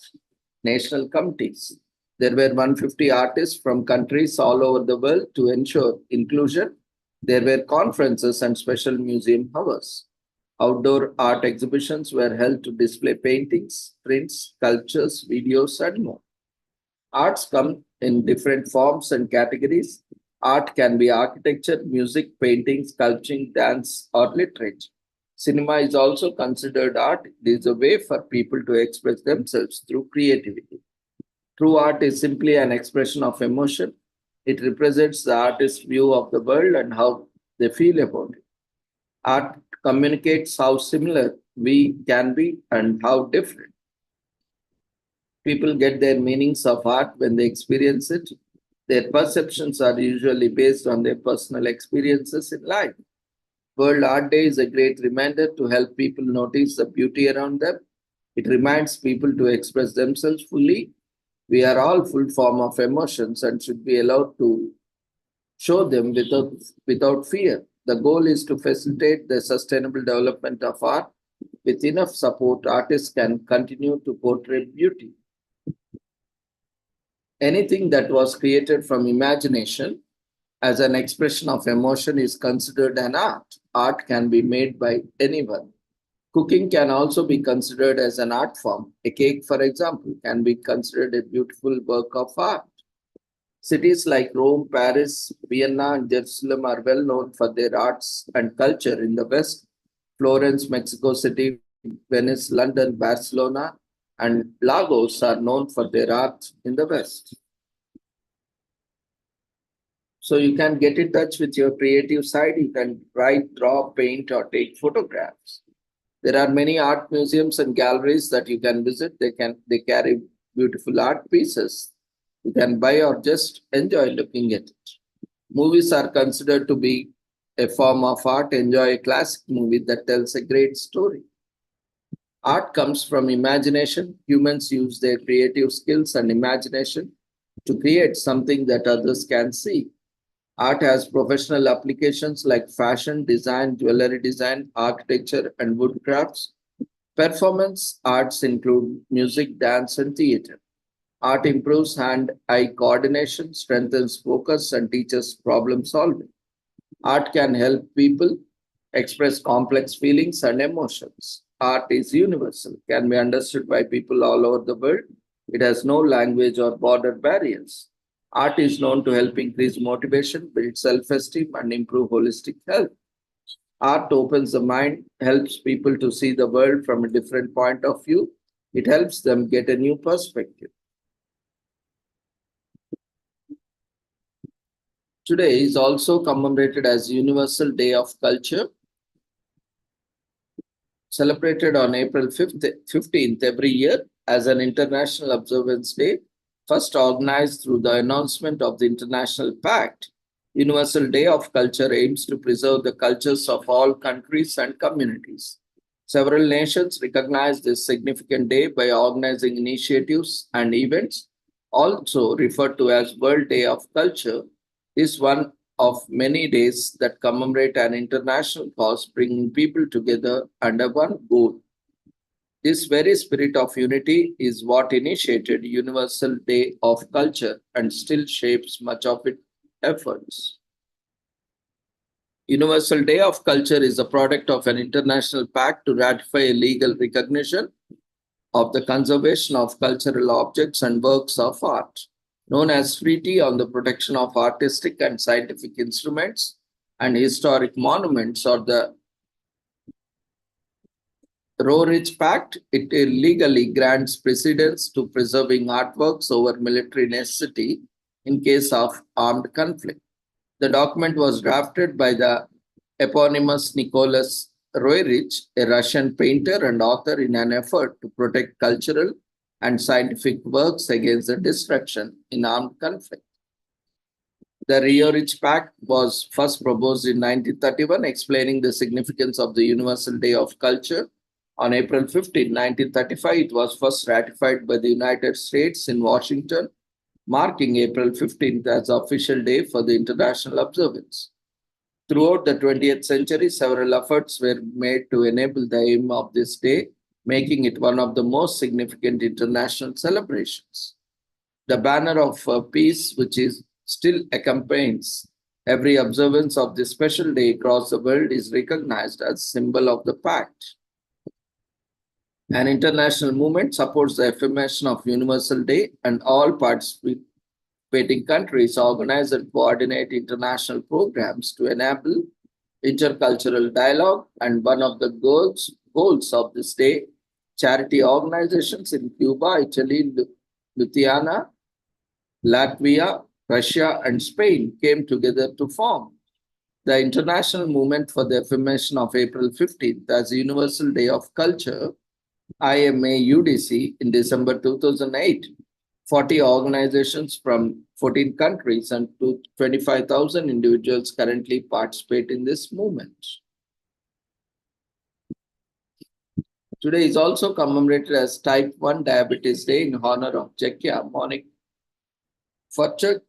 national committees. There were 150 artists from countries all over the world to ensure inclusion. There were conferences and special museum hours. Outdoor art exhibitions were held to display paintings, prints, sculptures, videos, and more. Arts come in different forms and categories. Art can be architecture, music, painting, sculpting, dance, or literature. Cinema is also considered art. It is a way for people to express themselves through creativity. True art is simply an expression of emotion. It represents the artist's view of the world and how they feel about it. Art communicates how similar we can be and how different. People get their meanings of art when they experience it. Their perceptions are usually based on their personal experiences in life. World Art Day is a great reminder to help people notice the beauty around them. It reminds people to express themselves fully. We are all full form of emotions and should be allowed to show them without fear. The goal is to facilitate the sustainable development of art. With enough support, artists can continue to portray beauty. Anything that was created from imagination as an expression of emotion is considered an art. Art can be made by anyone. Cooking can also be considered as an art form. A cake, for example, can be considered a beautiful work of art. Cities like Rome, Paris, Vienna, and Jerusalem are well known for their arts and culture in the West. Florence, Mexico City, Venice, London, Barcelona, and Lagos are known for their art in the West. So you can get in touch with your creative side. You can write, draw, paint, or take photographs. There are many art museums and galleries that you can visit. They carry beautiful art pieces. You can buy or just enjoy looking at it. Movies are considered to be a form of art. Enjoy a classic movie that tells a great story. Art comes from imagination. Humans use their creative skills and imagination to create something that others can see. Art has professional applications like fashion, design, jewelry design, architecture, and wood crafts. Performance arts include music, dance, and theater. Art improves hand-eye coordination, strengthens focus, and teaches problem solving. Art can help people express complex feelings and emotions. Art is universal, can be understood by people all over the world. It has no language or border barriers. Art is known to help increase motivation, build self-esteem, and improve holistic health. Art opens the mind, helps people to see the world from a different point of view. It helps them get a new perspective. Today is also commemorated as Universal Day of Culture, celebrated on April 15th every year as an International Observance Day, first organized through the announcement of the International Pact. Universal Day of Culture aims to preserve the cultures of all countries and communities. Several nations recognize this significant day by organizing initiatives and events, also referred to as World Day of Culture. Is one of many days that commemorate an international cause, bringing people together under one goal. This very spirit of unity is what initiated Universal Day of Culture and still shapes much of its efforts. Universal Day of Culture is a product of an international pact to ratify a legal recognition of the conservation of cultural objects and works of art, known as Treaty on the Protection of Artistic and Scientific Instruments and Historic Monuments, or the Roerich Pact. It legally grants precedence to preserving artworks over military necessity in case of armed conflict. The document was drafted by the eponymous Nicholas Roerich, a Russian painter and author, in an effort to protect cultural and scientific works against the destruction in armed conflict. The Roerich Pact was first proposed in 1931, explaining the significance of the Universal Day of Culture. On April 15, 1935, it was first ratified by the United States in Washington, marking April 15th as the official day for the international observance. Throughout the 20th century, several efforts were made to enable the aim of this day, making it one of the most significant international celebrations. The banner of peace, which is still accompanies every observance of this special day across the world, is recognized as symbol of the pact. An international movement supports the affirmation of Universal Day, and all participating countries organize and coordinate international programs to enable intercultural dialogue. And one of the goals of this day, charity organizations in Cuba, Italy, Lithuania, Latvia, Russia, and Spain came together to form the International Movement for the Affirmation of April 15th as Universal Day of Culture, IMA-UDC, in December 2008. 40 organizations from 14 countries and 25,000 individuals currently participate in this movement. Today is also commemorated as Type 1 Diabetes Day in honor of Czechia Monik Forchuk,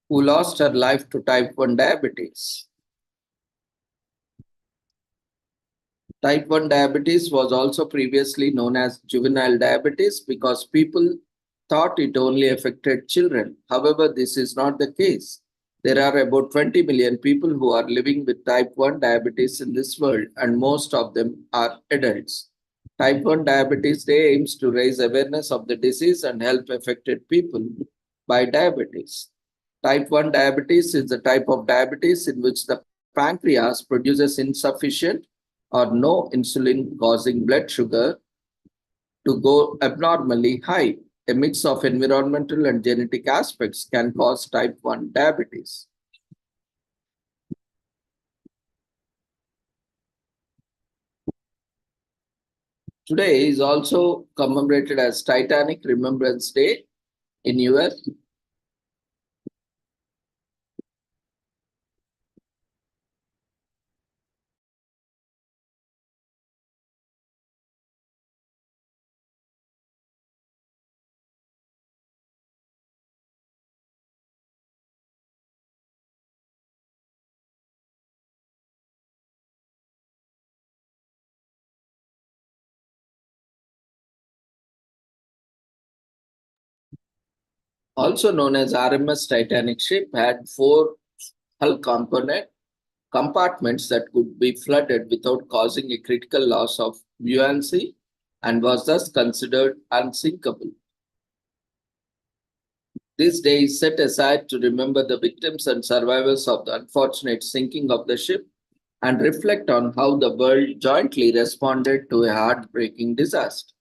who lost her life to type 1 diabetes. Type 1 diabetes was also previously known as juvenile diabetes because people thought it only affected children. However, this is not the case. There are about 20 million people who are living with type 1 diabetes in this world, and most of them are adults. Type 1 Diabetes Day aims to raise awareness of the disease and help affected people by diabetes. Type 1 diabetes is the type of diabetes in which the pancreas produces insufficient or no insulin, causing blood sugar to go abnormally high. A mix of environmental and genetic aspects can cause type 1 diabetes. Today is also commemorated as Titanic Remembrance Day in US. Also known as RMS Titanic ship, had four hull compartments that could be flooded without causing a critical loss of buoyancy and was thus considered unsinkable. This day is set aside to remember the victims and survivors of the unfortunate sinking of the ship and reflect on how the world jointly responded to a heartbreaking disaster.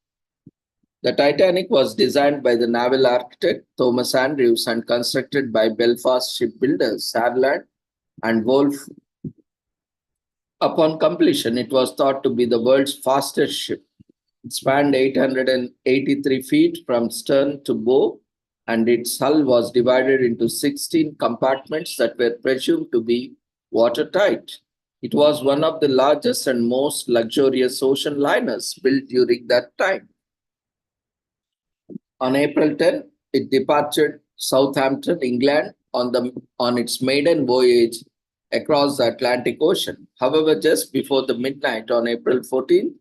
The Titanic was designed by the naval architect Thomas Andrews and constructed by Belfast shipbuilders Sarland and Wolfe. Upon completion, it was thought to be the world's fastest ship. It spanned 883 feet from stern to bow, and its hull was divided into 16 compartments that were presumed to be watertight. It was one of the largest and most luxurious ocean liners built during that time. On April 10, it departed Southampton, England, on its maiden voyage across the Atlantic Ocean. However, just before the midnight on April 14,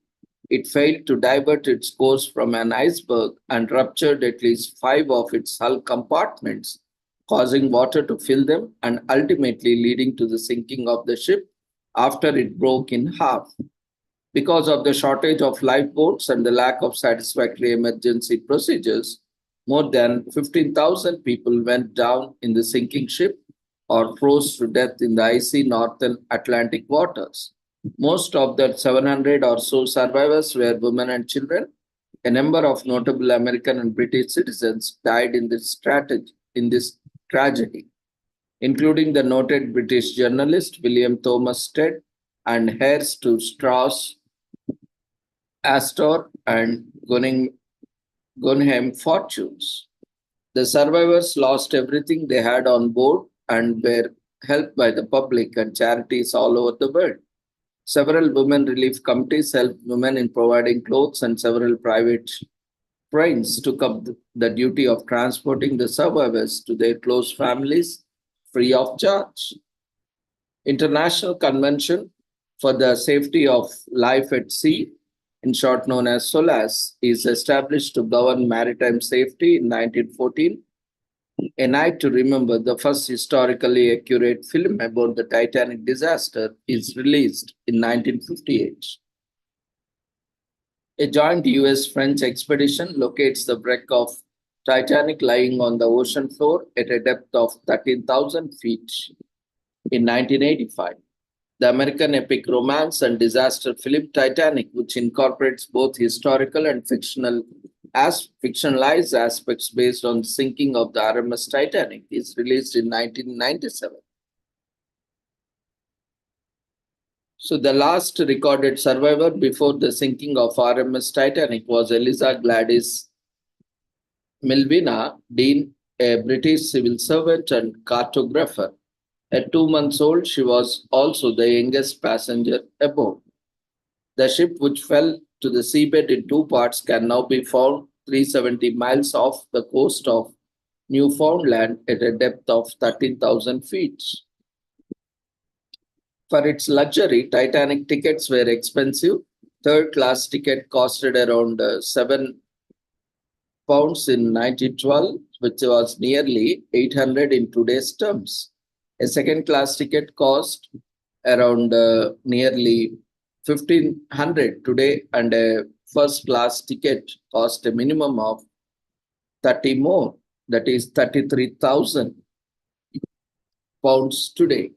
it failed to divert its course from an iceberg and ruptured at least 5 of its hull compartments, causing water to fill them and ultimately leading to the sinking of the ship after it broke in half. Because of the shortage of lifeboats and the lack of satisfactory emergency procedures, more than 15,000 people went down in the sinking ship or froze to death in the icy northern Atlantic waters. Most of the 700 or so survivors were women and children. A number of notable American and British citizens died in this tragedy, including the noted British journalist William Thomas Stead and heirs to Strauss, Astor, and Guggenheim fortunes. The survivors lost everything they had on board and were helped by the public and charities all over the world. Several women relief committees help women in providing clothes, and several private trains took up the duty of transporting the survivors to their close families free of charge. International Convention for the Safety of Life at Sea, in short known as SOLAS, is established to govern maritime safety in 1914. A Night to Remember, the first historically accurate film about the Titanic disaster, is released in 1958. A joint US French expedition locates the wreck of Titanic lying on the ocean floor at a depth of 13,000 feet in 1985. The American epic romance and disaster film Titanic, which incorporates both historical and fictionalized aspects based on the sinking of the RMS Titanic, is released in 1997. So the last recorded survivor before the sinking of RMS Titanic was Eliza Gladys Melvina Dean, a British civil servant and cartographer. At 2 months old, she was also the youngest passenger aboard. The ship, which fell to the seabed in two parts, can now be found 370 miles off the coast of Newfoundland at a depth of 13,000 feet. For its luxury, Titanic tickets were expensive. Third class ticket costed around £7 in 1912, which was nearly 800 in today's terms. A second class ticket cost around nearly 1500 today, and a first class ticket cost a minimum of 30 more, that is 33,000 pounds today.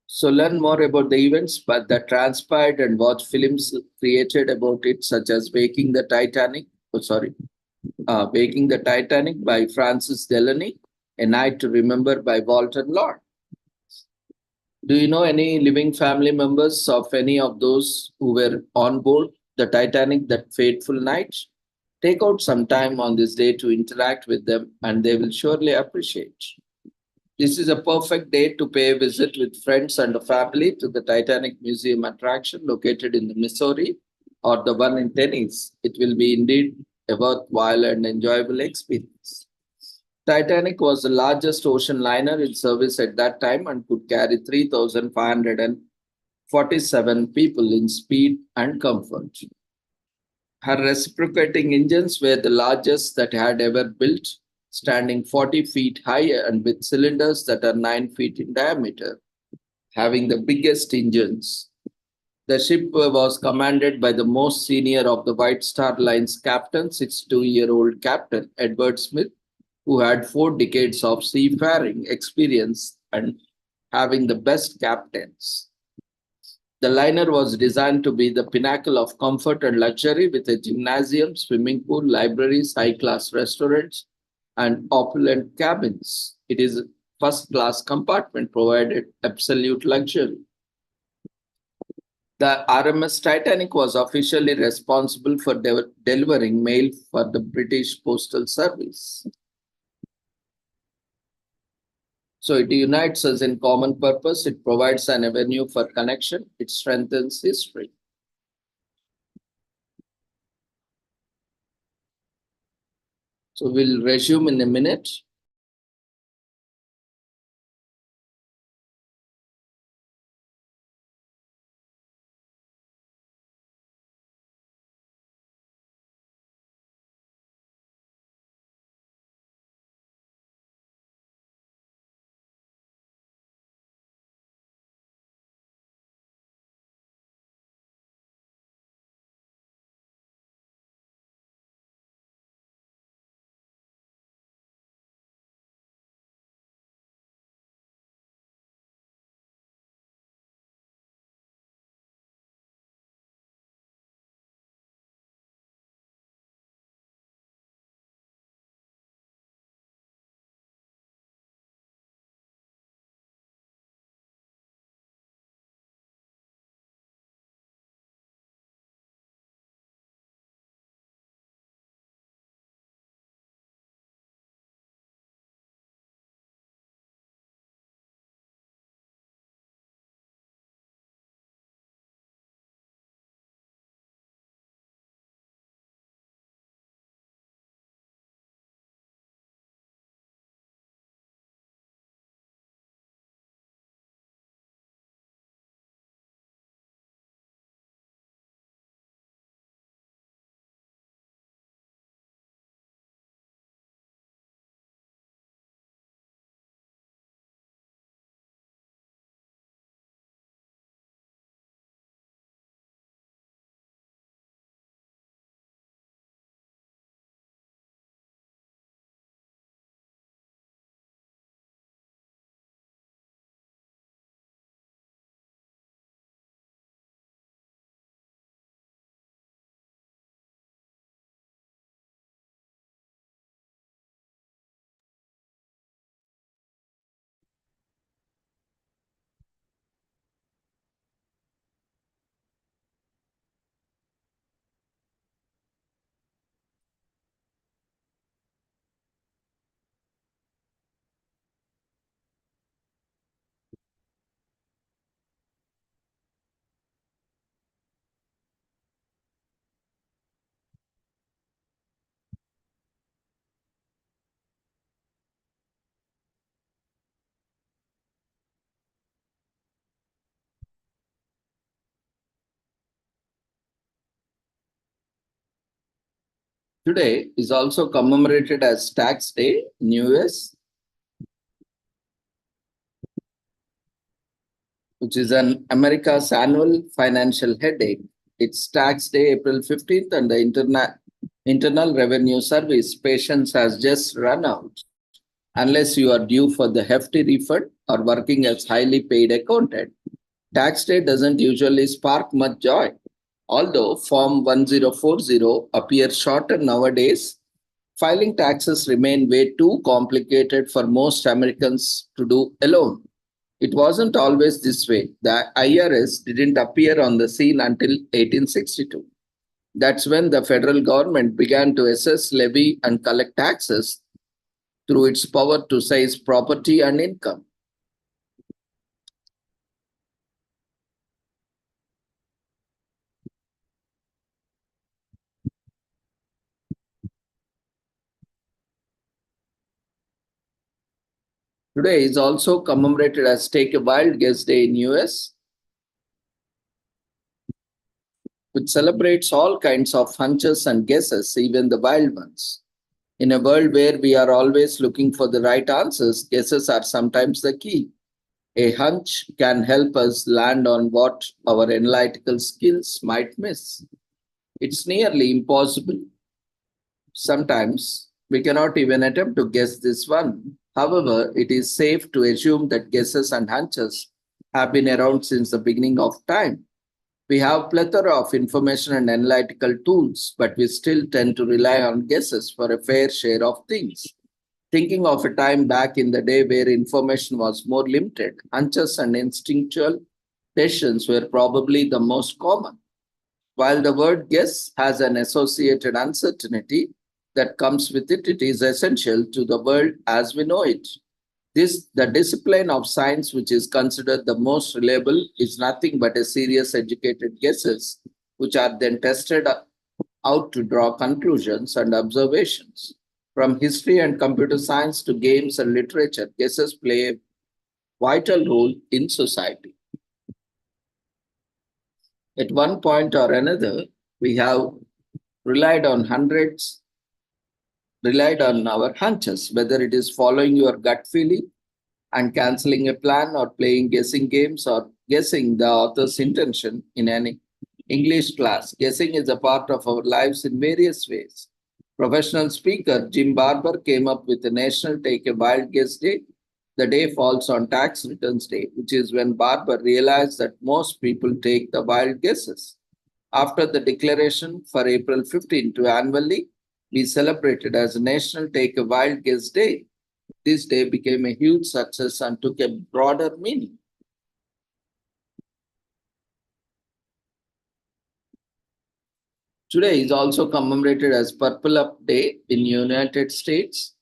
So learn more about the events but that transpired and watch films created about it, such as Waking the Titanic. Waking the Titanic by Francis Delany, A Night to Remember by Walter Lord. Do you know any living family members of any of those who were on board the Titanic that fateful night? Take out some time on this day to interact with them, and they will surely appreciate. This is a perfect day to pay a visit with friends and family to the Titanic Museum attraction located in the Missouri or the one in Tennis. It will be indeed a worthwhile and enjoyable experience. Titanic was the largest ocean liner in service at that time and could carry 3,547 people in speed and comfort. Her reciprocating engines were the largest that had ever built, standing 40 feet high and with cylinders that are 9 feet in diameter, having the biggest engines. The ship was commanded by the most senior of the White Star Line's captain, 62-year-old Captain Edward Smith, who had 4 decades of seafaring experience and having the best captains. The liner was designed to be the pinnacle of comfort and luxury, with a gymnasium, swimming pool, libraries, high-class restaurants, and opulent cabins. It is a first-class compartment provided absolute luxury. The RMS Titanic was officially responsible for delivering mail for the British Postal Service. So it unites us in common purpose. It provides an avenue for connection. It strengthens history. So we'll resume in a minute. Today is also commemorated as Tax Day in US, which is an America's annual financial headache. It's Tax Day, April 15th, and the Internal Revenue Service patience has just run out. Unless you are due for the hefty refund or working as highly paid accountant, tax day doesn't usually spark much joy. Although Form 1040 appears shorter nowadays, filing taxes remain way too complicated for most Americans to do alone. It wasn't always this way. The IRS didn't appear on the scene until 1862. That's when the federal government began to assess, levy, and collect taxes through its power to seize property and income. Today is also commemorated as Take a Wild Guess Day in US, which celebrates all kinds of hunches and guesses, even the wild ones. In a world where we are always looking for the right answers, guesses are sometimes the key. A hunch can help us land on what our analytical skills might miss. It's nearly impossible. Sometimes we cannot even attempt to guess this one. However, it is safe to assume that guesses and hunches have been around since the beginning of time. We have plethora of information and analytical tools, but we still tend to rely on guesses for a fair share of things. Thinking of a time back in the day where information was more limited, hunches and instinctual decisions were probably the most common. While the word guess has an associated uncertainty that comes with it, it is essential to the world as we know it. The discipline of science, which is considered the most reliable, is nothing but a serious educated guesses, which are then tested out to draw conclusions and observations. From history and computer science to games and literature, guesses play a vital role in society. At one point or another, we have relied on hundreds, relied on our hunches, whether it is following your gut feeling and canceling a plan or playing guessing games or guessing the author's intention in an English class. Guessing is a part of our lives in various ways. Professional speaker Jim Barber came up with the National Take a Wild Guess Day. The day falls on tax returns day, which is when Barber realized that most people take the wild guesses. After the declaration for April 15 to annually be celebrated as National Take a Wild Guess Day, this day became a huge success and took a broader meaning. Today is also commemorated as Purple Up Day in United States.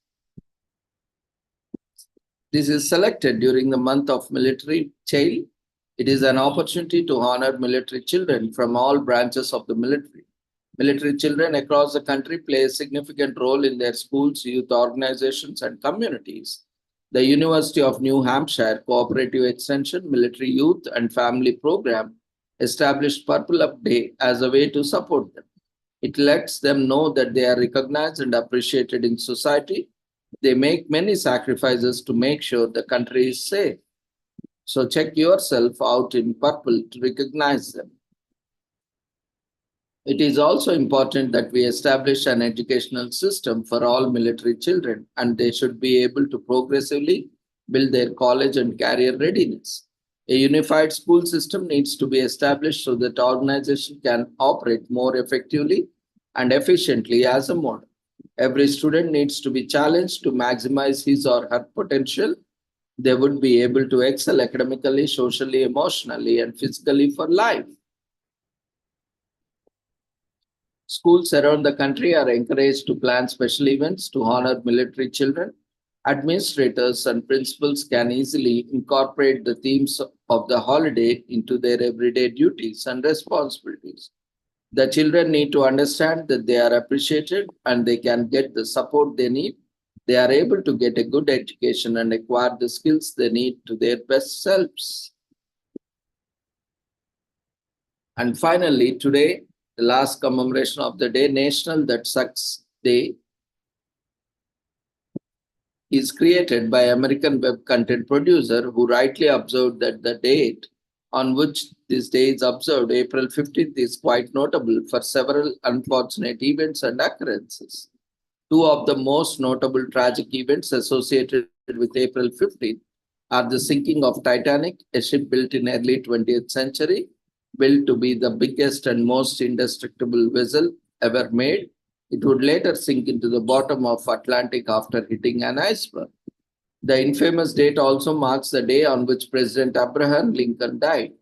This is selected during the month of military child. It is an opportunity to honor military children from all branches of the military. Military children across the country play a significant role in their schools, youth organizations, and communities. The University of New Hampshire Cooperative Extension Military Youth and Family Program established Purple Up Day as a way to support them. It lets them know that they are recognized and appreciated in society. They make many sacrifices to make sure the country is safe. So check yourself out in purple to recognize them. It is also important that we establish an educational system for all military children, and they should be able to progressively build their college and career readiness. A unified school system needs to be established so that organization can operate more effectively and efficiently as a model. Every student needs to be challenged to maximize his or her potential. They would be able to excel academically, socially, emotionally, and physically for life. Schools around the country are encouraged to plan special events to honor military children. Administrators and principals can easily incorporate the themes of the holiday into their everyday duties and responsibilities. The children need to understand that they are appreciated and they can get the support they need. They are able to get a good education and acquire the skills they need to their best selves. And finally, today, the last commemoration of the day, National That Sucks Day is created by American web content producer who rightly observed that the date on which this day is observed, April 15th, is quite notable for several unfortunate events and occurrences. Two of the most notable tragic events associated with April 15th are the sinking of Titanic, a ship built in early 20th century, built to be the biggest and most indestructible vessel ever made. It would later sink into the bottom of Atlantic after hitting an iceberg. The infamous date also marks the day on which President Abraham Lincoln died.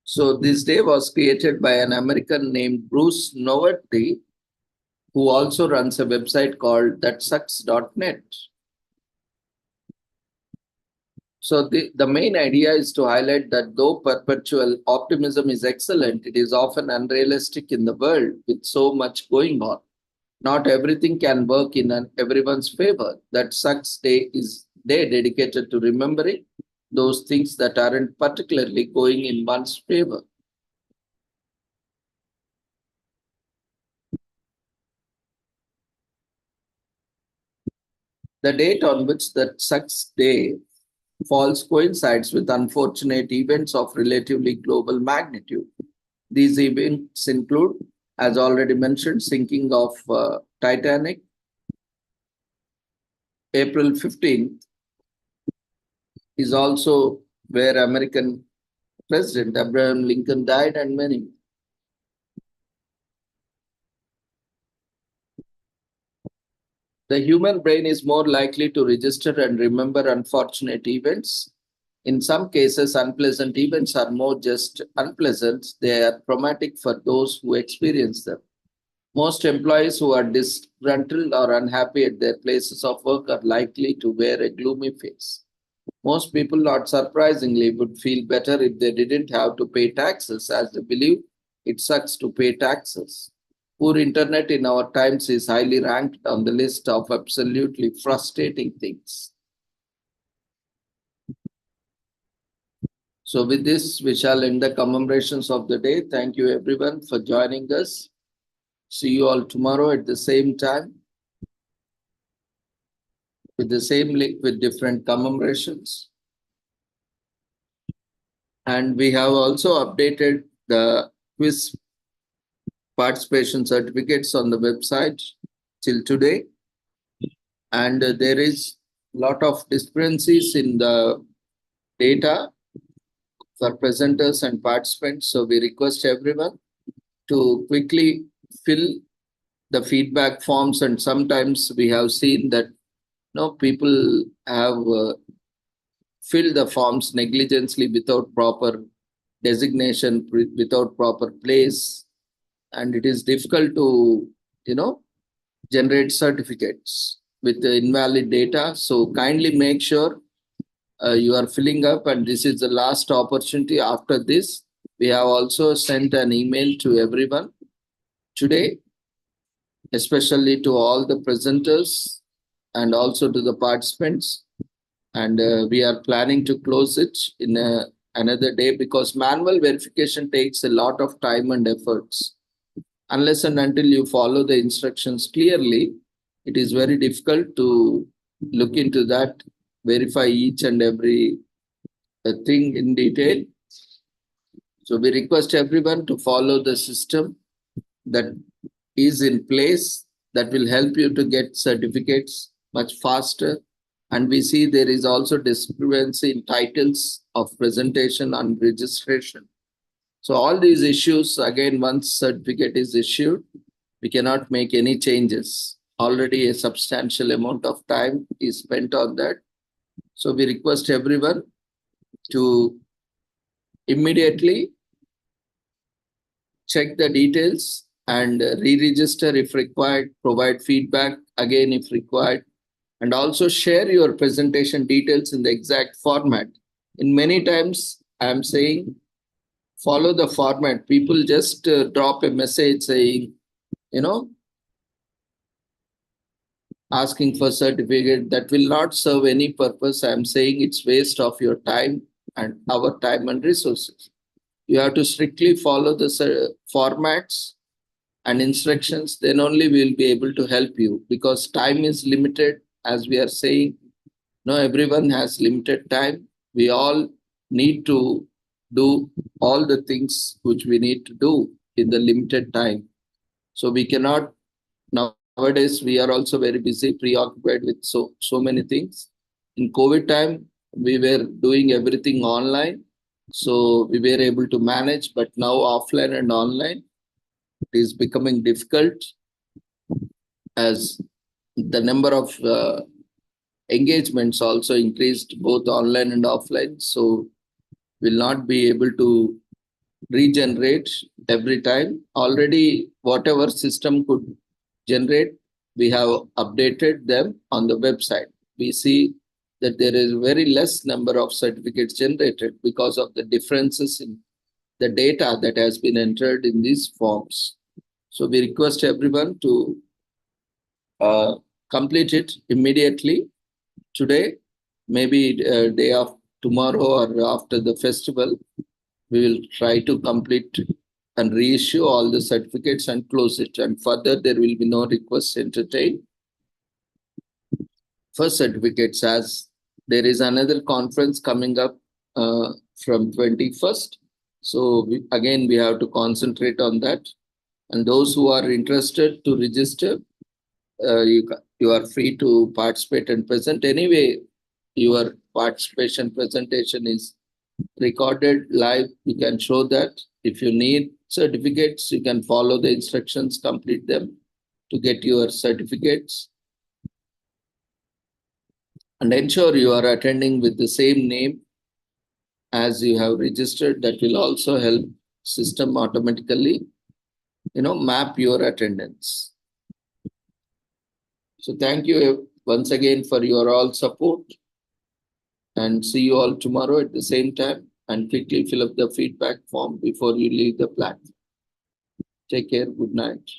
So this day was created by an American named Bruce Noverty, who also runs a website called thatsucks.net. So the main idea is to highlight that though perpetual optimism is excellent, it is often unrealistic in the world with so much going on. Not everything can work in everyone's favor. That sucks day is day dedicated to remembering those things that aren't particularly going in one's favor. The date on which that sucks day falls coincides with unfortunate events of relatively global magnitude. These events include, as already mentioned, sinking of Titanic, April 15th, is also where American President Abraham Lincoln died, and many. The human brain is more likely to register and remember unfortunate events. In some cases, unpleasant events are more just unpleasant. They are traumatic for those who experience them. Most employees who are disgruntled or unhappy at their places of work are likely to wear a gloomy face. Most people, not surprisingly, would feel better if they didn't have to pay taxes, as they believe it sucks to pay taxes. Poor internet in our times is highly ranked on the list of absolutely frustrating things. So with this, we shall end the commemorations of the day. Thank you everyone for joining us. See you all tomorrow at the same time with the same link with different commemorations. And we have also updated the quiz participation certificates on the website till today. And there is a lot of discrepancies in the data for presenters and participants. So we request everyone to quickly fill the feedback forms. And sometimes we have seen that people have filled the forms negligently without proper designation, without proper place. And it is difficult to, generate certificates with the invalid data. So kindly make sure you are filling up, and this is the last opportunity. After this, we have also sent an email to everyone today, especially to all the presenters and also to the participants. And we are planning to close it in another day, because manual verification takes a lot of time and efforts. Unless and until you follow the instructions clearly, it is very difficult to look into that, verify each and every thing in detail. So we request everyone to follow the system that is in place that will help you to get certificates much faster. And we see there is also discrepancy in titles of presentation and registration. So all these issues, again, once certificate is issued, we cannot make any changes. Already a substantial amount of time is spent on that. So we request everyone to immediately check the details and re-register if required, provide feedback again if required, and also share your presentation details in the exact format. In many times, I am saying, follow the format. People just drop a message saying, asking for certificate. That will not serve any purpose. I am saying it's waste of your time and our time and resources. You have to strictly follow the formats and instructions, then only we will be able to help you, because time is limited. As we are saying, no, everyone has limited time. We all need to do all the things which we need to do in the limited time. So we cannot, nowadays we are also very busy, preoccupied with so many things. In COVID time, we were doing everything online. So we were able to manage, but now offline and online it is becoming difficult, as the number of engagements also increased both online and offline. So will not be able to regenerate every time. Already whatever system could generate, we have updated them on the website. We see that there is very less number of certificates generated because of the differences in the data that has been entered in these forms. So we request everyone to uh, complete it immediately today, maybe day of tomorrow or after the festival. We will try to complete and reissue all the certificates and close it. And further, there will be no requests entertained for certificates, as there is another conference coming up from 21st. So again, we have to concentrate on that. And those who are interested to register, you are free to participate and present. Anyway, your participation presentation is recorded live. You can show that. If you need certificates, you can follow the instructions, complete them to get your certificates. And ensure you are attending with the same name as you have registered. That will also help system automatically, map your attendance. So thank you once again for your all support, and see you all tomorrow at the same time. And quickly fill up the feedback form before you leave the platform. Take care. Good night.